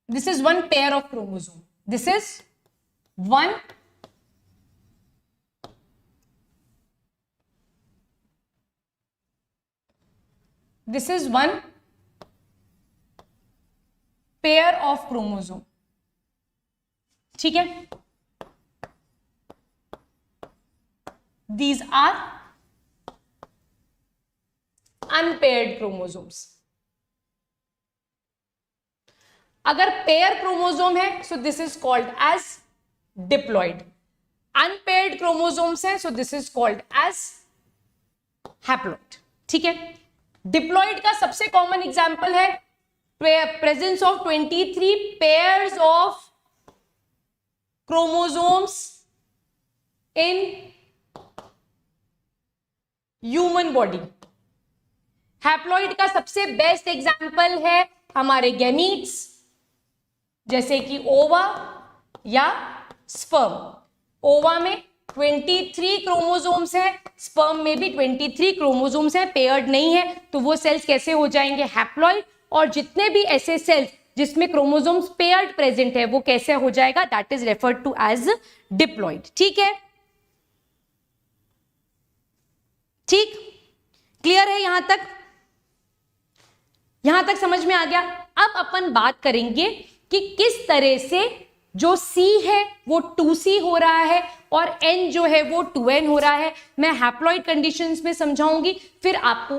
this is one pair of chromosome, this is one pair of chromosome, ठीक है। these are unpaired chromosomes. अगर पेयर क्रोमोसोम है so this is called as diploid, unpaired chromosomes है so this is called as haploid. ठीक है, diploid का सबसे common example है presence of 23 pairs of chromosomes in human body. Haploid का सबसे बेस्ट एग्जांपल है हमारे गैमीट्स, जैसे कि ओवा या स्पर्म। ओवा में 23 क्रोमोसोम्स है, स्पर्म में भी 23 क्रोमोसोम्स है, पेयर्ड नहीं है, तो वो सेल्स कैसे हो जाएंगे? हैप्लॉइड। और जितने भी ऐसे सेल्स जिसमें क्रोमोसोम्स पेयर्ड प्रेजेंट है वो कैसे हो जाएगा? That is referred to as diploid. ठीक है, ठीक, क्लियर है यहां तक? यहां तक समझ में आ गया? अब अपन बात करेंगे कि किस तरह से जो C है वो 2C हो रहा है और N जो है वो 2N हो रहा है। मैं हैप्लॉइड कंडीशंस में समझाऊंगी, फिर आपको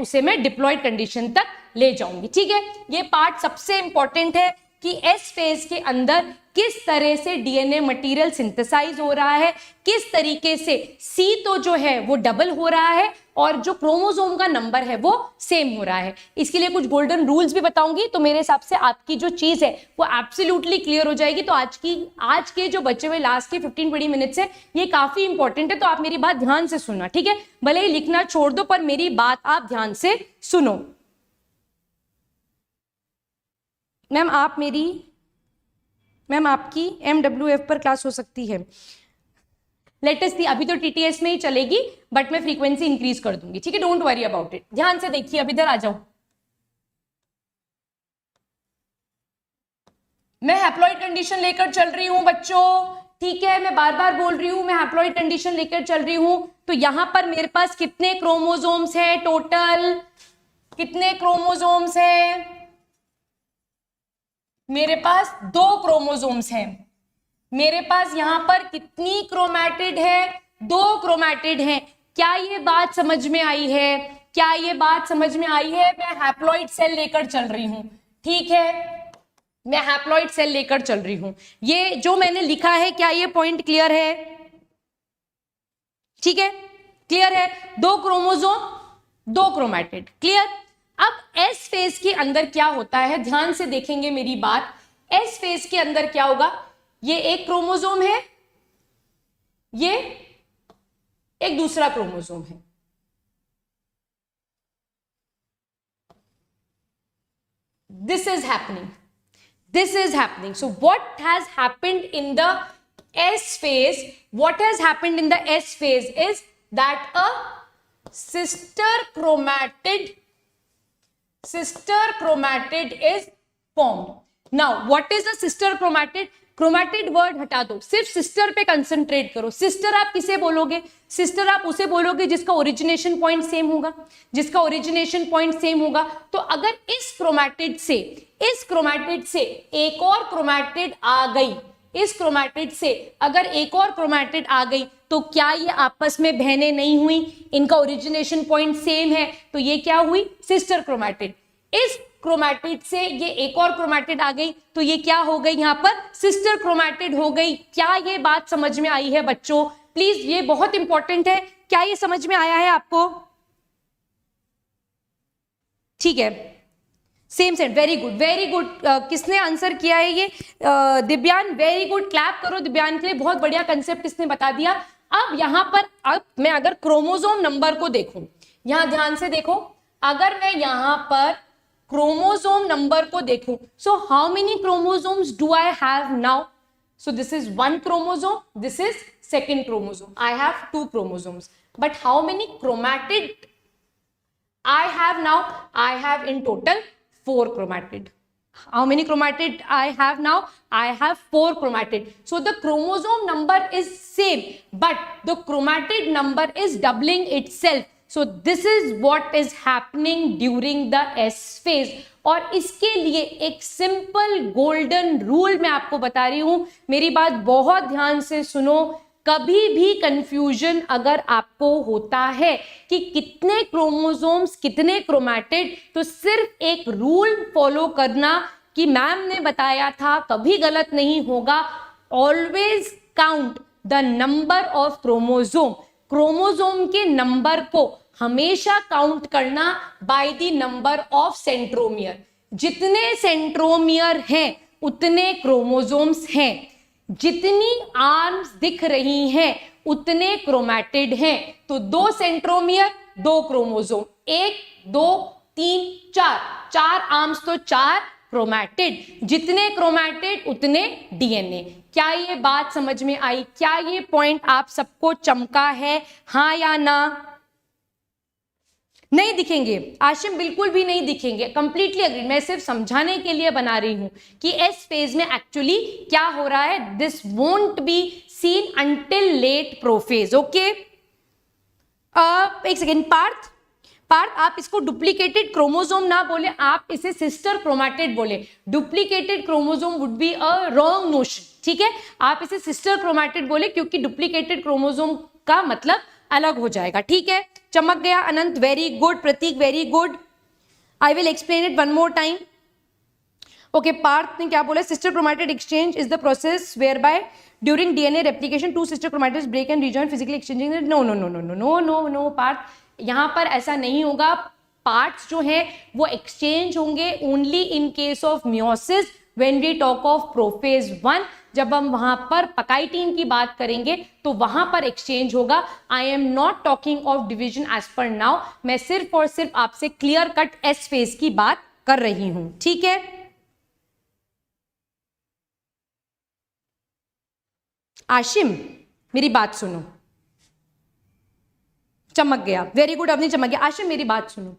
उसे मैं डिप्लॉइड कंडीशन तक ले जाऊंगी। ठीक है, ये पार्ट सबसे इंपॉर्टेंट है कि S फेज के अंदर किस तरह से डीएनए मटेरियल सिंथेसाइज हो रहा है, किस तरीके से C तो जो है वो डबल हो रहा है और जो क्रोमोसोम का नंबर है वो सेम हो रहा है। इसके लिए कुछ गोल्डन रूल्स भी बताऊंगी, तो मेरे हिसाब से आपकी जो चीज है वो एब्सोल्युटली क्लियर हो जाएगी। तो आज के जो बचे हुए लास्ट के 15-20 मिनट्स है ये काफी इंपॉर्टेंट है, तो आप मेरी बात ध्यान से सुनना। ठीक है, भले ही लिखना छोड़ दो पर मेरी बात आप ध्यान से सुनो। मैम आपकी MWF पर क्लास हो सकती है। लेटेस्ट थी, अभी तो TTS में ही चलेगी, बट मैं फ्रीक्वेंसी इंक्रीज कर दूंगी। ठीक है, डोंट वरी अबाउट इट। ध्यान से देखिए, अब इधर आ जाओ। मैं हैप्लॉइड कंडीशन लेकर चल रही हूं बच्चों। ठीक है, मैं बार बार बोल रही हूं मैं हैप्लॉइड कंडीशन लेकर चल रही हूं। तो यहां पर मेरे पास कितने क्रोमोसोम्स हैं? टोटल कितने क्रोमोसोम्स हैं? मेरे पास 2 क्रोमोसोम्स हैं। मेरे पास यहां पर कितनी क्रोमैटिड है? 2 क्रोमैटिड हैं। क्या ये बात समझ में आई है? क्या ये बात समझ में आई है? मैं हैप्लॉइड सेल लेकर चल रही हूं। ठीक है, मैं हैप्लॉइड सेल लेकर चल रही हूं। ये जो मैंने लिखा है, क्या ये पॉइंट क्लियर है? ठीक है, क्लियर है? 2 क्रोमोसोम, 2 क्रोमैटिड, क्लियर। अब एस फेज के अंदर क्या होता है, ध्यान से देखेंगे मेरी बात। एस फेज के अंदर क्या होगा? ये एक क्रोमोसोम है, ये एक दूसरा क्रोमोसोम है। This is happening. So what has happened in the S phase? What has happened in the S phase is that a sister chromatid is formed. Now what is a sister chromatid? Chromatid word हटा दो, सिर्फ sister पे concentrate करो। Sister आप किसे बोलोगे? Sister आप उसे बोलोगे जिसका ओरिजिनेशन पॉइंट सेम होगा, जिसका ओरिजिनेशन पॉइंट सेम होगा। तो अगर इस क्रोमैटिड से एक और क्रोमैटिड आ गई, इस क्रोमैटिड से अगर एक और क्रोमैटिड आ गई, तो क्या ये आपस में बहनें नहीं हुई? इनका ओरिजिनेशन पॉइंट सेम है, तो ये क्या हुई? Sister chromatid. इस क्रोमैटिड से ये एक और क्रोमैटिड आ गई, तो ये क्या हो गई? यहां पर सिस्टर क्रोमैटिड हो गई। क्या ये बात समझ में आई है बच्चों? प्लीज, ये बहुत इंपॉर्टेंट है। क्या ये समझ में आया है आपको? ठीक है, same set, very good, very good. किसने आंसर किया है ये? दिव्यान, वेरी गुड, क्लैप करो दिव्यान के लिए, बहुत बढ़िया कंसेप्ट इसने बता दिया। अब यहां पर अब मैं अगर क्रोमोसोम नंबर को देखूं, यहां ध्यान से देखो, अगर मैं यहां पर क्रोमोसोम नंबर को देखूं, so how many chromosomes do I have now? So this is 1 chromosome, this is 2nd chromosome. I have 2 chromosomes, but how many chromatid I have now? I have in total 4 chromatid. How many chromatid I have now? I have 4 chromatid. So the chromosome number is same, but the chromatid number is doubling itself. So this is what is happening during the S phase. और इसके लिए एक simple golden rule मैं आपको बता रही हूं, मेरी बात बहुत ध्यान से सुनो। कभी भी कंफ्यूजन अगर आपको होता है कि कितने क्रोमोसोम्स कितने क्रोमैटिड, तो सिर्फ एक रूल फॉलो करना कि मैम ने बताया था, कभी गलत नहीं होगा। Always count the number of chromosome, chromosome के नंबर को हमेशा काउंट करना by the number of centromere. जितने सेंट्रोमियर हैं उतने क्रोमोसोम्स हैं, जितनी आर्म्स दिख रही हैं उतने क्रोमैटिड हैं। तो 2 सेंट्रोमियर 2 क्रोमोसोम, 1 2 3 4 आर्म्स तो 4 क्रोमैटिड, जितने क्रोमैटिड उतने डीएनए। क्या ये बात समझ में आई? क्या ये पॉइंट आप सबको चमका है, हाँ या ना? नहीं दिखेंगे आशिम, बिल्कुल भी नहीं दिखेंगे, कंप्लीटली अग्री। मैं सिर्फ समझाने के लिए बना रही हूं कि एस फेज में एक्चुअली क्या हो रहा है। This won't be seen until late prophase. Okay, एक सेकेंड। पार्थ आप इसको डुप्लीकेटेड क्रोमोसोम ना बोले, आप इसे सिस्टर क्रोमैटिड बोले। Duplicated chromosome would be a wrong notion, ठीक है? आप इसे सिस्टर क्रोमैटिड बोले क्योंकि डुप्लीकेटेड क्रोमोसोम का मतलब अलग हो जाएगा, ठीक है? चमक गया Anant, very good. Prateek, very good. I will explain it one more time. Okay, Parth ने क्या बोला? Sister chromatid exchange is the process whereby during DNA replication 2 sister chromatids break and rejoin physically exchanging. No no no no no no no no Parth, यहां पर ऐसा नहीं होगा। Parts जो है वो एक्सचेंज होंगे only in case of meiosis when we talk of prophase 1। जब हम वहां पर पकाइटीन की बात करेंगे तो वहां पर एक्सचेंज होगा। I am not talking of division as per now, मैं सिर्फ और सिर्फ आपसे क्लियर कट एस फेज की बात कर रही हूं, ठीक है? आशिम मेरी बात सुनो, चमक गया, वेरी गुड। अवनी चमक गया। आशिम मेरी बात सुनो,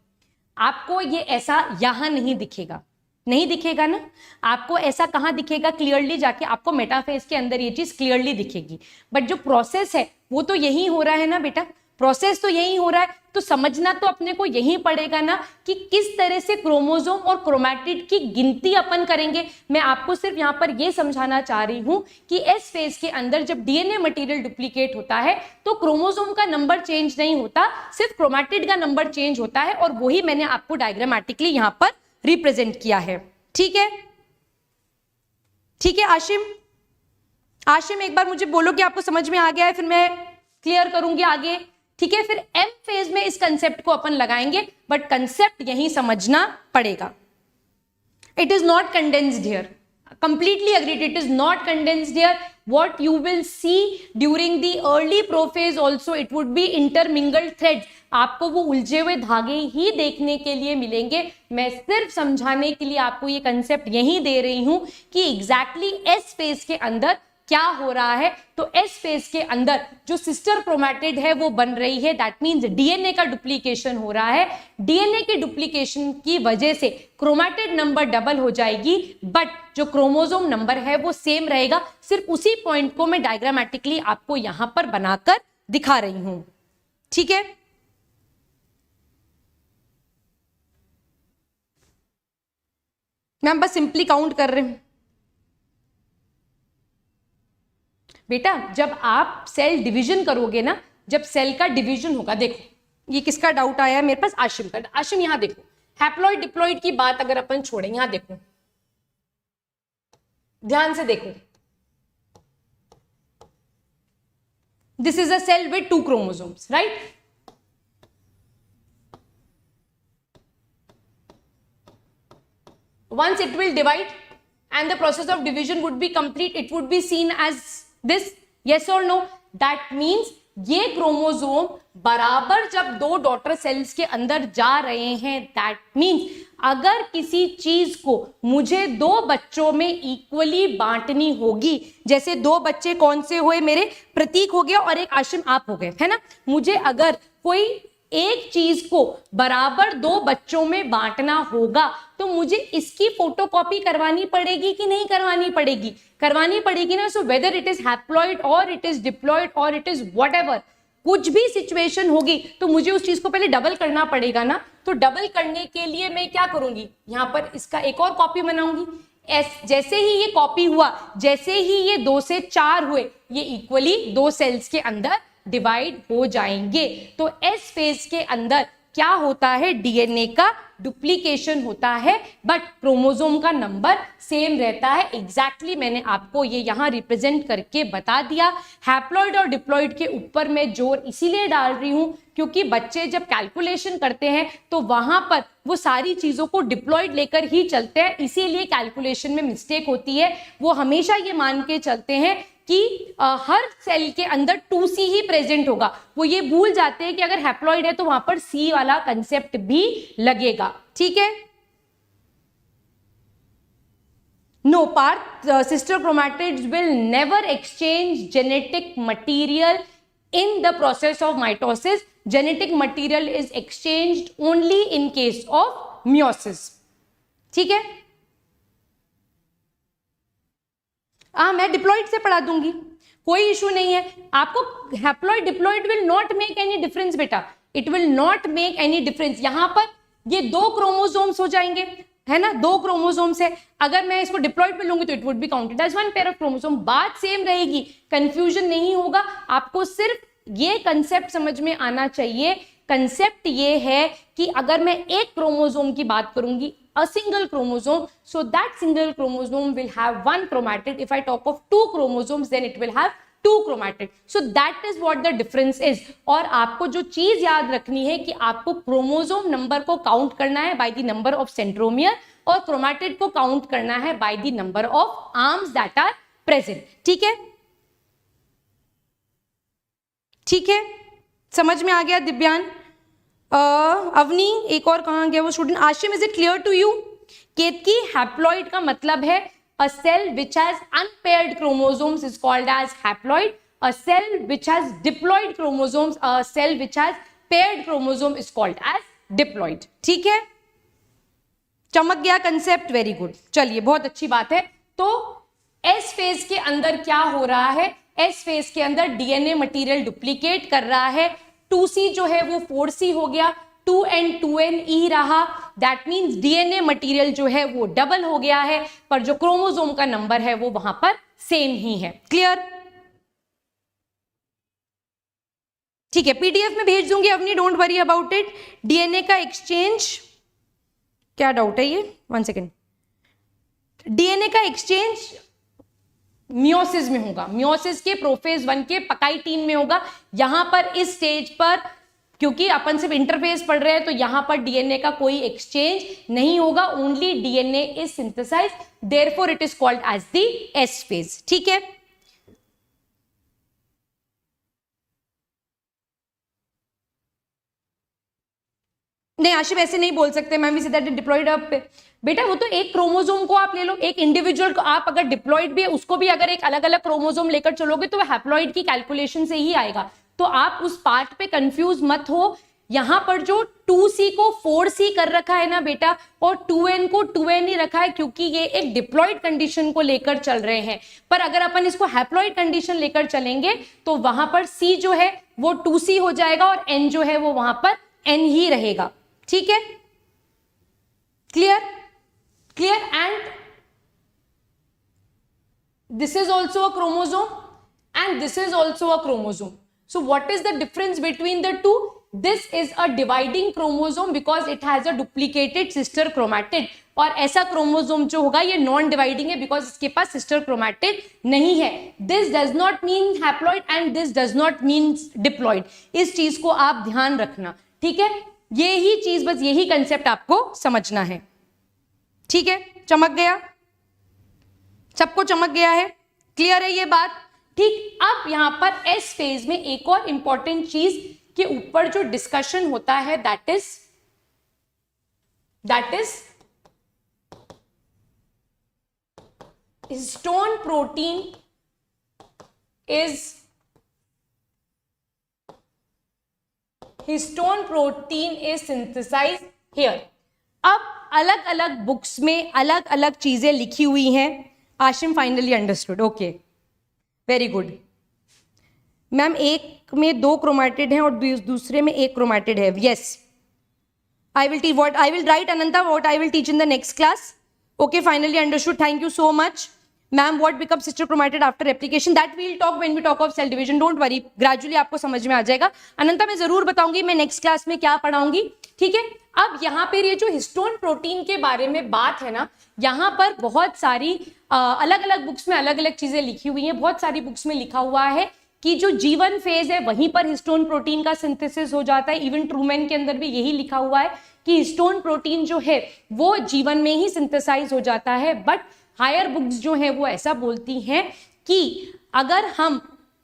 आपको ये ऐसा यहां नहीं दिखेगा, नहीं दिखेगा ना? आपको ऐसा कहां दिखेगा क्लियरली? जाके आपको मेटाफेज के अंदर ये चीज क्लियरली दिखेगी। बट जो प्रोसेस है वो तो यही हो रहा है ना बेटा, प्रोसेस तो यही हो रहा है। तो समझना तो अपने को यही पड़ेगा ना कि किस तरह से क्रोमोसोम और क्रोमैटिड की गिनती अपन करेंगे। मैं आपको सिर्फ यहां पर यह समझाना चाह रही हूं कि एस फेज के अंदर जब डीएनए मटेरियल डुप्लीकेट होता है तो क्रोमोसोम का नंबर चेंज नहीं होता, सिर्फ क्रोमैटिड का नंबर चेंज होता है। और वही मैंने आपको डायग्रामेटिकली यहां पर रिप्रेजेंट किया है, ठीक है? ठीक है आशिम, आशिम एक बार मुझे बोलो कि आपको समझ में आ गया है, फिर मैं क्लियर करूंगी आगे, ठीक है? फिर एम फेज में इस कंसेप्ट को अपन लगाएंगे, बट कंसेप्ट यही समझना पड़ेगा। It is not condensed here, completely agreed, it is not condensed here. What you will see during the early prophase also, it would be intermingled threads. आपको वो उलझे हुए धागे ही देखने के लिए मिलेंगे। मैं सिर्फ समझाने के लिए आपको ये कंसेप्ट यही दे रही हूं कि एग्जैक्टली एस फेज के अंदर क्या हो रहा है। तो एस फेज के अंदर जो सिस्टर क्रोमैटिड है वो बन रही है, दैट मींस डीएनए का डुप्लीकेशन हो रहा है। डीएनए के डुप्लीकेशन की वजह से क्रोमैटिड नंबर डबल हो जाएगी, बट जो क्रोमोसोम नंबर है वो सेम रहेगा। सिर्फ उसी पॉइंट को मैं डायग्रामेटिकली आपको यहां पर बनाकर दिखा रही हूं, ठीक है? मैम बस सिंपली काउंट कर रहे हैं बेटा। जब आप सेल डिवीजन करोगे ना, जब सेल का डिवीजन होगा, देखो ये किसका डाउट आया है मेरे पास, आशिम का। आशिम यहां देखो, हैप्लॉइड डिप्लॉइड की बात अगर अपन छोड़े, यहां देखो, ध्यान से देखो, this is a cell with 2 chromosomes, right? Once it will divide and the process of division would be complete, it would be seen as this, yes or no? That means ये क्रोमोसोम बराबर जब 2 daughter cells के अंदर जा रहे हैं, that means अगर किसी चीज को मुझे 2 बच्चों में इक्वली बांटनी होगी, जैसे 2 बच्चे कौन से हुए मेरे, प्रतीक हो गया और एक आशिम आप हो गए, है ना? मुझे अगर कोई एक चीज को बराबर 2 बच्चों में बांटना होगा तो मुझे इसकी फोटोकॉपी करवानी पड़ेगी कि नहीं करवानी पड़ेगी? करवानी पड़ेगी ना। So whether it is haploid और इट इज डिप्लॉइड और इट इज व्हाटएवर, कुछ भी सिचुएशन होगी तो मुझे उस चीज को पहले डबल करना पड़ेगा ना। तो डबल करने के लिए मैं क्या करूंगी, यहां पर इसका एक और कॉपी बनाऊंगी, जैसे ही ये कॉपी हुआ, जैसे ही ये 2 से 4 हुए, ये इक्वली 2 सेल्स के अंदर डिवाइड हो जाएंगे। तो एस फेज के अंदर क्या होता है, डीएनए का डुप्लीकेशन होता है, बट क्रोमोसोम का नंबर सेम रहता है। एग्जैक्टली मैंने आपको ये यहां रिप्रेजेंट करके बता दिया। हैप्लॉइड और डिप्लॉइड के ऊपर मैं जोर इसीलिए डाल रही हूं क्योंकि बच्चे जब कैलकुलेशन करते हैं तो वहां पर वो सारी चीजों को डिप्लॉइड लेकर ही चलते हैं, इसीलिए कैलकुलेशन में मिस्टेक होती है। वो हमेशा ये मान के चलते हैं कि हर सेल के अंदर 2C ही प्रेजेंट होगा। वो ये भूल जाते हैं कि अगर हैप्लॉइड है तो वहां पर C वाला कंसेप्ट भी लगेगा। ठीक है, no Parth, sister chromatids will never exchange genetic material in the process of mitosis. Genetic material is exchanged only in case of meiosis. ठीक है, मैं डिप्लॉइड से पढ़ा दूंगी, कोई इशू नहीं है आपको। Haploid diploid will not make any difference बेटा, it will not make any difference. यहां पर ये 2 क्रोमोसोम्स हो जाएंगे, है ना, 2 क्रोमोसोम्स है। अगर मैं इसको डिप्लॉइड पे लूंगी तो it would be counted as 1 pair of chromosome. बात सेम रहेगी, कंफ्यूजन नहीं होगा। आपको सिर्फ ये कंसेप्ट समझ में आना चाहिए। कंसेप्ट ये है कि अगर मैं एक क्रोमोसोम की बात करूंगी, a single chromosome, so that single chromosome will have 1 chromatid. If I talk of 2 chromosomes, then it will have 2 chromatid. So that is what the difference is. और आपको जो चीज याद रखनी है कि आपको क्रोमोसोम नंबर को काउंट करना है by the number of centromere और क्रोमैटिड को काउंट करना है by the number of arms that are present. ठीक है, ठीक है, समझ में आ गया दिव्यान? अवनी, एक और कहां गया वो student? Ashim, is it clear to you? Ketki, haploid का मतलब है a cell which has unpaired chromosomes is called as haploid. A cell which has diploid chromosomes, a cell which has paired chromosome is called as diploid. ठीक है, चमक गया concept, very good. चलिए, बहुत अच्छी बात है। तो एस फेज के अंदर क्या हो रहा है? एस फेज के अंदर डीएनए मटेरियल डुप्लीकेट कर रहा है। 2C जो है वो 4C हो गया, 2N 2NE रहा। दैट मीन्स डीएनए मटेरियल जो है वो डबल हो गया है, पर जो क्रोमोसोम का नंबर है वो वहां पर सेम ही है। क्लियर? ठीक है, पीडीएफ में भेज दूंगी Avni, don't worry about it. DNA का एक्सचेंज, क्या डाउट है ये? 1 सेकेंड। डीएनए का एक्सचेंज मियोसिस में होगा, मियोसिस के प्रोफेज 1 के पकाइटीन में होगा। यहां पर इस स्टेज पर क्योंकि अपन सिर्फ इंटरफेस पढ़ रहे हैं तो यहां पर डीएनए का कोई एक्सचेंज नहीं होगा, only DNA is synthesized, therefore it is called as the S phase. ठीक है, नहीं आशिफ ऐसे नहीं बोल सकते, ma'am we say that diploid up. बेटा वो तो एक क्रोमोसोम को आप ले लो, एक इंडिविजुअल को आप अगर डिप्लॉइड भी है उसको भी अगर एक अलग अलग क्रोमोसोम लेकर चलोगे तो वो हैप्लॉइड की कैलकुलेशन से ही आएगा। तो आप उस पार्ट पे कंफ्यूज मत हो। यहां पर जो 2C को 4C कर रखा है ना बेटा, और 2N को 2N ही रखा है क्योंकि ये एक डिप्लॉइड कंडीशन को लेकर चल रहे हैं। पर अगर अपन इसको हैप्लॉइड कंडीशन लेकर चलेंगे तो वहां पर C जो है वो 2C हो जाएगा और N जो है वो वहां पर N ही रहेगा। ठीक है, clear? Clear? And this is also a chromosome and this is also a chromosome. So what is the difference between the two? This is a dividing chromosome because it has a duplicated sister chromatid, और ऐसा chromosome जो होगा ये non dividing है because इसके पास sister chromatid नहीं है। This does not mean haploid and this does not mean diploid. इस चीज को आप ध्यान रखना। ठीक है, ये ही चीज, बस यही कंसेप्ट आपको समझना है। ठीक है, चमक गया? सबको चमक गया है? क्लियर है ये बात? ठीक, अब यहां पर एस फेज में एक और इंपॉर्टेंट चीज के ऊपर जो डिस्कशन होता है that is histone protein is histone protein is synthesized here. अब अलग अलग बुक्स में अलग अलग चीजें लिखी हुई हैं। Ashim finally understood, okay, very good. Ma'am एक में 2 क्रोमैटिड हैं और दूसरे में 1 क्रोमैटिड है। Yes, I will teach what I will write Ananta what I will teach in the next class. Okay, finally understood. Thank you so much. Ma'am, what becomes sister chromatid after replication? That we'll talk when we talk of cell division. Don't worry, gradually आपको समझ में आ जाएगा. अनंता मैं जरूर बताऊंगी मैं next class में क्या पढ़ाऊंगी, ठीक है. अब यहाँ पर ये जो हिस्टोन प्रोटीन के बारे में बात है ना, यहाँ पर बहुत सारी अलग अलग बुक्स में अलग अलग चीजें लिखी हुई हैं. बहुत सारी बुक्स में लिखा हुआ है कि जो जीवन फेज है वहीं पर हिस्टोन प्रोटीन का सिंथेसिस हो जाता है. इवन ट्रूमैन के अंदर भी यही लिखा हुआ है कि हिस्टोन प्रोटीन जो है वो जीवन में ही सिंथेसाइज हो जाता है. बट हायर बुक्स जो है वो ऐसा बोलती हैं कि अगर हम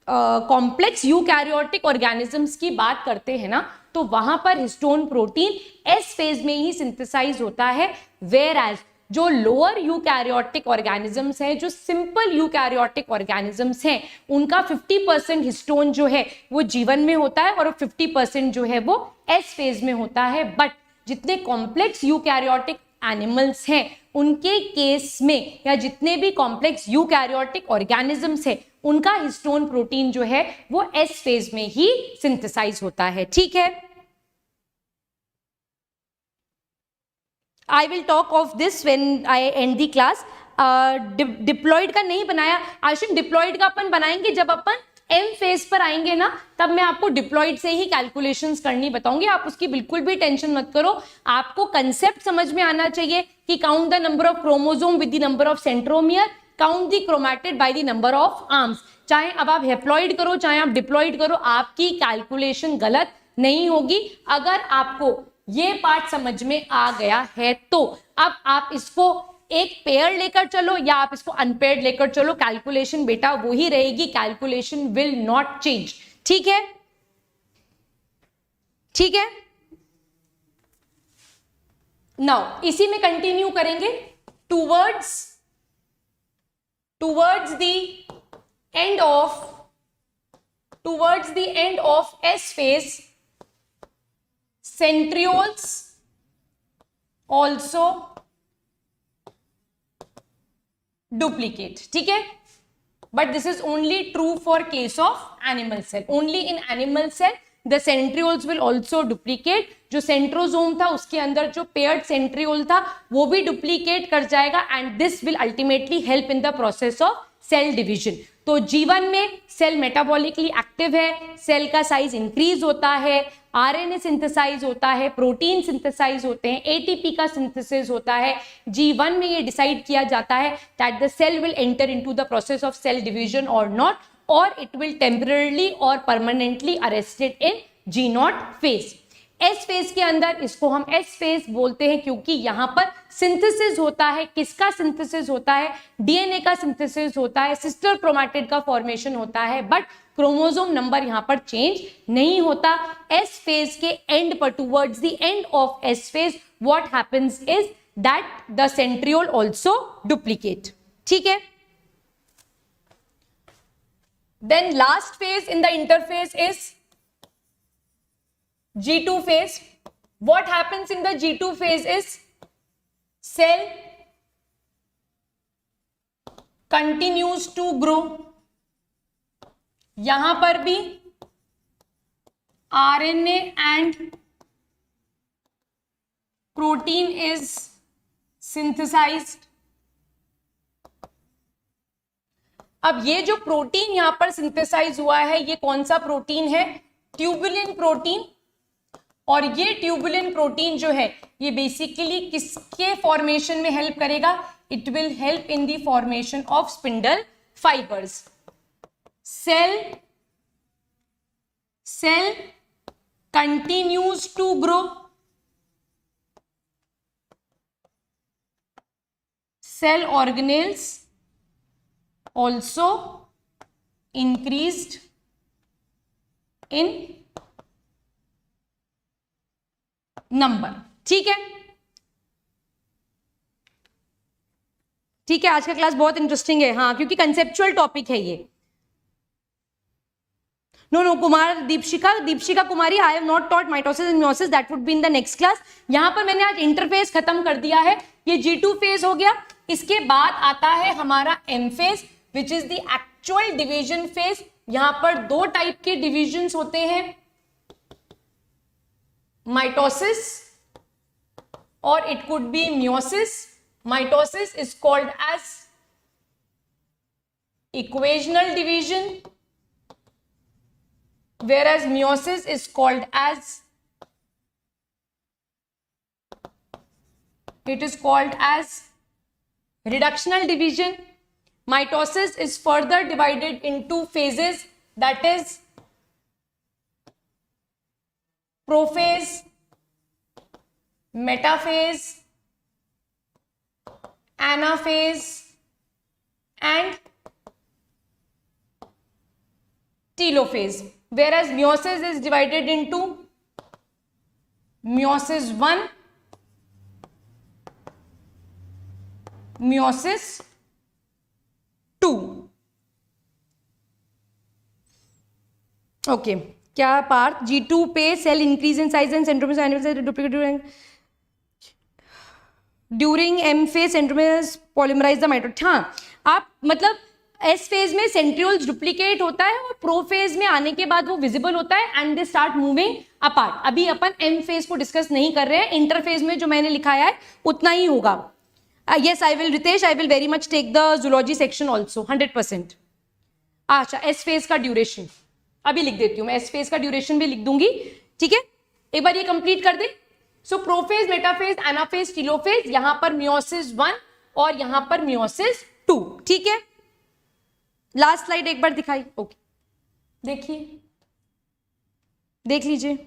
कॉम्प्लेक्स यूकैरियोटिक ऑर्गेनिजम्स की बात करते हैं ना, तो वहां पर हिस्टोन प्रोटीन एस फेज में ही सिंथेसाइज होता है. वेयर एज जो लोअर यूकैरियोटिक ऑर्गेनिजम्स हैं, जो सिंपल यूकैरियोटिक ऑर्गेनिजम्स हैं, उनका 50% हिस्टोन जो है वो जीवन में होता है और 50% जो है वो एस फेज में होता है. बट जितने कॉम्प्लेक्स यूकैरियोटिक एनिमल्स हैं उनके केस में, या जितने भी कॉम्प्लेक्स यूकैरियोटिक ऑर्गेनिजम्स हैं, उनका हिस्टोन प्रोटीन जो है वो एस फेज में ही सिंथेसाइज होता है. ठीक है, I will talk of this when I end the class. Diploid का नहीं बनाया आशिम. डिप्लॉइड का अपन बनाएंगे जब अपन एम फेज पर आएंगे ना, तब मैं आपको डिप्लॉइड से ही कैलकुलेशंस करनी बताऊंगी. आप उसकी बिल्कुल भी टेंशन मत करो. आपको कंसेप्ट समझ में आना चाहिए कि count the number of chromosome with the number of centromere, count the chromatid by the number of arms. चाहे अब आप हेप्लॉइड करो चाहे आप डिप्लॉइड करो, आपकी कैलकुलेशन गलत नहीं होगी. अगर आपको ये पार्ट समझ में आ गया है तो अब आप इसको एक पेयर लेकर चलो या आप इसको अनपेयर्ड लेकर चलो, कैलकुलेशन बेटा वही रहेगी. Calculation will not change. ठीक है, ठीक है. नाउ इसी में कंटिन्यू करेंगे towards the end of S phase. Centrioles also duplicate. ठीक है, but this is only true for case of animal cell. Only in animal cell the centrioles will also duplicate. जो सेंट्रोजोम था उसके अंदर जो पेयर्ड सेंट्रियोल था वो भी डुप्लीकेट कर जाएगा and this will ultimately help in the process of cell division. तो जीवन में सेल मेटाबॉलिकली एक्टिव है, सेल का साइज इंक्रीज होता है, आरएनए सिंथेसाइज होता है, प्रोटीन सिंथेसाइज होते हैं, एटीपी का सिंथेसिस होता है. G1 में ये डिसाइड किया जाता है that the cell will enter into the process of cell division और नॉट, और इट विल टेम्पररली और permanently arrested in G0 phase. S phase के अंदर इसको हम एस फेज बोलते हैं क्योंकि यहां पर सिंथेसिस होता है. किसका सिंथेसिस होता है? डीएनए का सिंथेसिस होता है, सिस्टर क्रोमैटिड का फॉर्मेशन होता है, बट क्रोमोसोम नंबर यहां पर चेंज नहीं होता. एस फेज के एंड पर, towards the end of S phase, what happens is that the centriole also duplicate. ठीक है, then last phase in the interphase is G2 phase. What happens in the G2 phase is cell continues to grow. यहां पर भी RNA and protein is synthesized. अब ये जो protein यहां पर सिंथेसाइज हुआ है ये कौन सा प्रोटीन है? Tubulin protein. और ये ट्यूबुलिन प्रोटीन जो है ये बेसिकली किसके फॉर्मेशन में हेल्प करेगा? It will help in the formation of spindle fibres. Cell continues to grow. Cell organelles also increased in number. ठीक है, ठीक है. आज का क्लास बहुत इंटरेस्टिंग है. हाँ, क्योंकि कंसेप्चुअल टॉपिक है ये. No Kumar Deepshika Kumari, I have not taught mitosis and meiosis, that would be in the next class. यहां पर मैंने आज इंटरफेज खत्म कर दिया है. ये G2 फेज हो गया. इसके बाद आता है हमारा M phase which is the actual division phase. यहां पर दो टाइप के डिविजन्स होते हैं, माइटोसिस और it could be meiosis. Mitosis is called as equational division, whereas meiosis is called as, it is called as reductional division. Mitosis is further divided into phases, that is prophase, metaphase, anaphase and telophase, whereas meiosis is divided into meiosis 1, meiosis 2. Okay, क्या part G2 पे cell increase in size and centromere duplicate during M phase centromere polymerise the mitosis. हाँ, आप मतलब S phase में centrioles duplicate होता है और pro phase में आने के बाद वो विजिबल होता है and they start moving apart. अभी अपन एम फेज को डिस्कस नहीं कर रहे हैं, इंटरफेज में जो मैंने लिखाया है उतना ही होगा. Yes, I will, Ritesh, I will very much take the zoology section also, 100%. अच्छा, एस फेज का ड्यूरेशन अभी लिख देती हूँ मैं, एस फेज का ड्यूरेशन भी लिख दूंगी. ठीक है, एक बार ये कंप्लीट कर दे. सो प्रोफेज, मेटाफेज, एनाफेज, टीलोफेज, यहां पर मियोसिस 1 और यहां पर मियोसिस 2. ठीक है, लास्ट स्लाइड एक बार दिखाई. ओके, देखिए, देख लीजिए.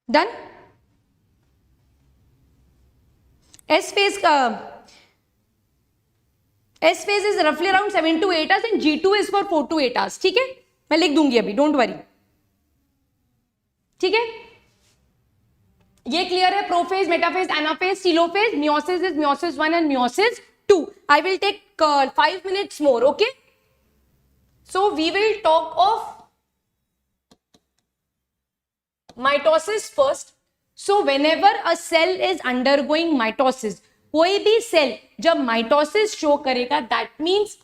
डन. एस फेज का एस फेज इज रफली around 7 to 8 hours and G2 is for 4 to 8 hours. ठीक है, मैं लिख दूंगी अभी, डोंट वरी. ठीक है, ये क्लियर है. Prophase, metaphase, anaphase, telophase, meiosis is meiosis 1 and meiosis 2. I will take 5 minutes more. Okay, so we will talk of mitosis first. So whenever a cell is undergoing mitosis, कोई भी cell जब mitosis show करेगा, that means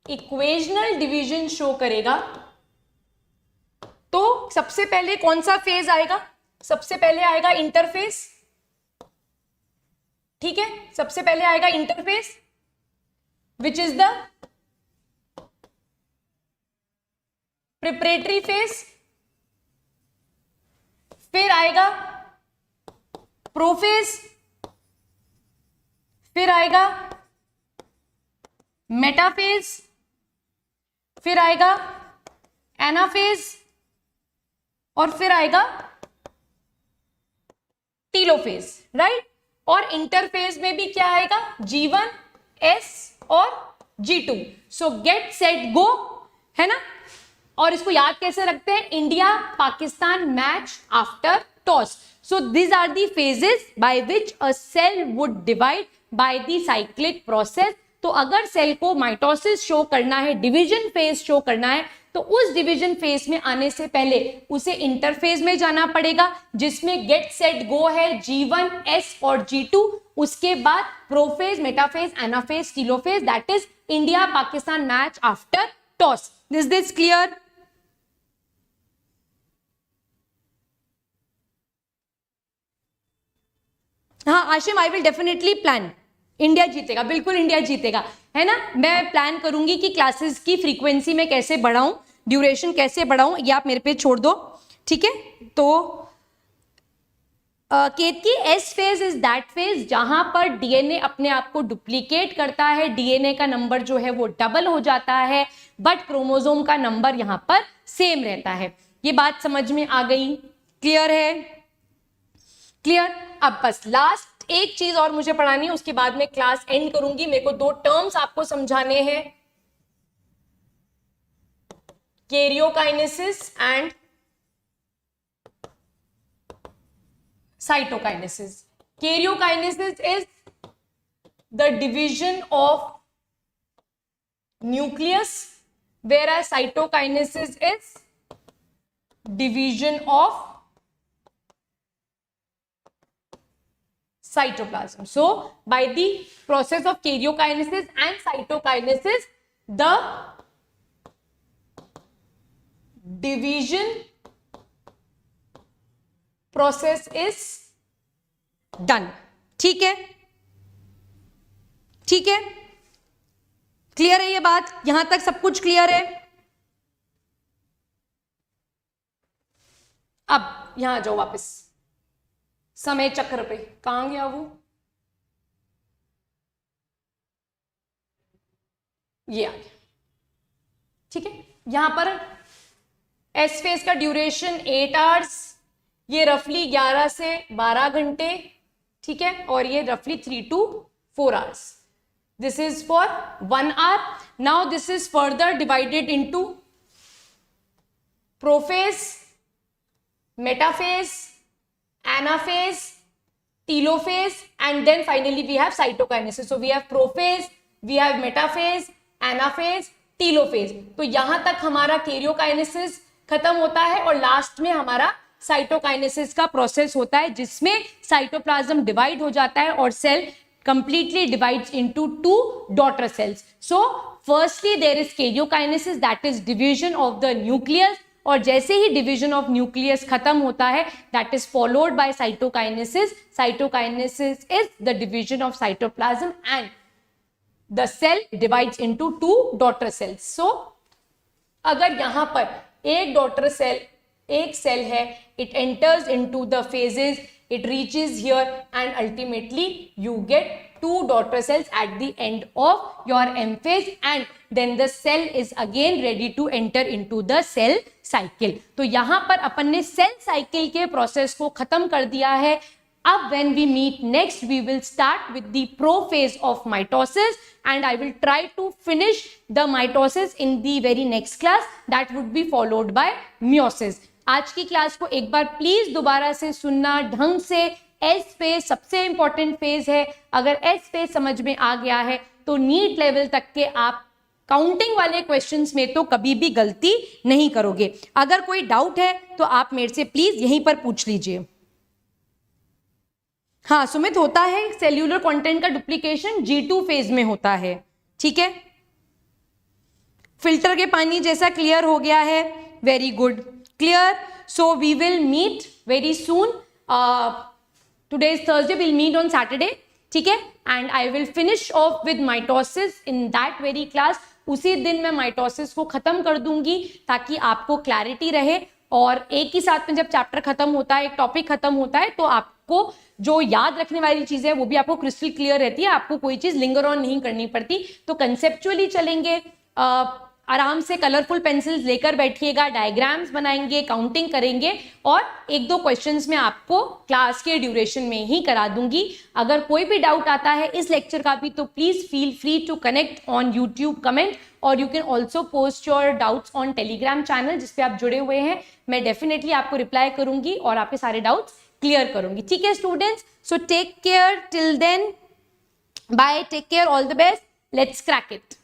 equational division show करेगा. तो सबसे पहले कौन सा फेज आएगा? सबसे पहले आएगा इंटरफेस. ठीक है, सबसे पहले आएगा interface which is the preparatory phase. फिर आएगा प्रोफेज, फिर आएगा मेटाफेज, फिर आएगा एनाफेज और फिर आएगा टीलोफेज. राइट, और इंटरफेज में भी क्या आएगा? G1, S और G2. सो गेट सेट गो, है ना. और इसको याद कैसे रखते हैं? India Pakistan match after toss. So this are the phases by which a cell would divide by the cyclic process. तो अगर सेल को माइटोसिस शो करना है, डिवीजन फेज शो करना है, तो उस डिवीजन फेज में आने से पहले उसे इंटरफेज में जाना पड़ेगा, जिसमें गेट सेट गो है G1, S और G2. उसके बाद prophase, metaphase, anaphase, telophase, that is India Pakistan match after toss. Is this clear? हाँ Ashim, I will definitely plan. India जीतेगा, बिल्कुल इंडिया जीतेगा, है ना. मैं प्लान करूंगी कि क्लासेस की फ्रीक्वेंसी में कैसे बढ़ाऊं, ड्यूरेशन कैसे बढ़ाऊं, ये आप मेरे पे छोड़ दो. ठीक है, तो Ketki, S phase is that phase जहां पर डीएनए अपने आप को डुप्लीकेट करता है, डीएनए का नंबर जो है वो डबल हो जाता है, बट क्रोमोसोम का नंबर यहां पर सेम रहता है. ये बात समझ में आ गई? क्लियर है? क्लियर. अब बस लास्ट एक चीज और मुझे पढ़ानी है, उसके बाद में क्लास एंड करूंगी. मेरे को 2 टर्म्स आपको समझाने हैं, karyokinesis and cytokinesis. Karyokinesis is the division of nucleus, whereas cytokinesis is division of cytoplasm. So by the process of karyokinesis and cytokinesis, the division process is done. ठीक है, ठीक है, क्लियर है ये बात? यहां तक सब कुछ क्लियर है? अब यहां जाओ वापस समय चक्र पे, कहां गया वो? ये आ गया, ठीक है। यहां पर एस फेज का ड्यूरेशन 8 आवर्स, ये रफली 11 से 12 घंटे, ठीक है, और ये रफली 3 to 4 hours. This is for 1 hour. Now this is further divided into prophase, metaphase, anaphase, telophase, and then finally we have cytokinesis. So we have prophase, we have metaphase, anaphase, telophase. तो यहां तक हमारा karyokinesis खत्म होता है और last में हमारा साइटोकाइनेसिस का प्रोसेस होता है, जिसमें साइटोप्लाज्म डिवाइड हो जाता है और cell completely divides into 2 daughter cells. So firstly there is karyokinesis, that is division of the nucleus, और जैसे ही division of nucleus खत्म होता है that is followed by cytokinesis. Cytokinesis is the division of cytoplasm and the cell divides into 2 daughter cells. So अगर यहाँ पर एक daughter cell, एक सेल है, it enters into the phases, it reaches here and ultimately you get 2 daughter cells at the end of your M phase, and then the cell is again ready to enter into the cell cycle. तो यहाँ पर अपन ने cell cycle के process को खत्म कर दिया है. अब when we meet next, we will start with the prophase of mitosis, and I will try to finish the mitosis in the very next class. That would be followed by meiosis. आज की class को एक बार please दोबारा से सुनना ढंग से. S phase सबसे इंपॉर्टेंट फेज है. अगर एस फेज समझ में आ गया है तो नीट लेवल तक के आप काउंटिंग वाले क्वेश्चंस में तो कभी भी गलती नहीं करोगे. अगर कोई डाउट है तो आप मेरे से प्लीज यहीं पर पूछ लीजिए. हाँ सुमित, होता है सेल्यूलर कंटेंट का डुप्लीकेशन G2 फेज में होता है, ठीक है. फिल्टर के पानी जैसा क्लियर हो गया है, very good, clear. So we will meet very soon. Today is Thursday, will meet on Saturday, ठीक है, and I will finish off with mitosis in that very class. उसी दिन मैं माइटोसिस को खत्म कर दूंगी ताकि आपको क्लैरिटी रहे, और एक ही साथ में जब चैप्टर खत्म होता है, एक टॉपिक खत्म होता है, तो आपको जो याद रखने वाली चीज है वो भी आपको क्रिस्टल क्लियर रहती है. आपको कोई चीज लिंगर ऑन नहीं करनी पड़ती. तो कंसेप्चुअली चलेंगे, आराम से कलरफुल पेंसिल्स लेकर बैठिएगा, डायग्राम्स बनाएंगे, काउंटिंग करेंगे, और 1-2 क्वेश्चंस में आपको क्लास के ड्यूरेशन में ही करा दूंगी. अगर कोई भी डाउट आता है इस लेक्चर का भी, तो please feel free to connect on YouTube comment, और you can also post your doubts on Telegram channel जिसपे आप जुड़े हुए हैं. मैं डेफिनेटली आपको रिप्लाई करूंगी और आपके सारे डाउट्स क्लियर करूंगी. ठीक है students, so take care till then, bye, take care, all the best, let's crack it.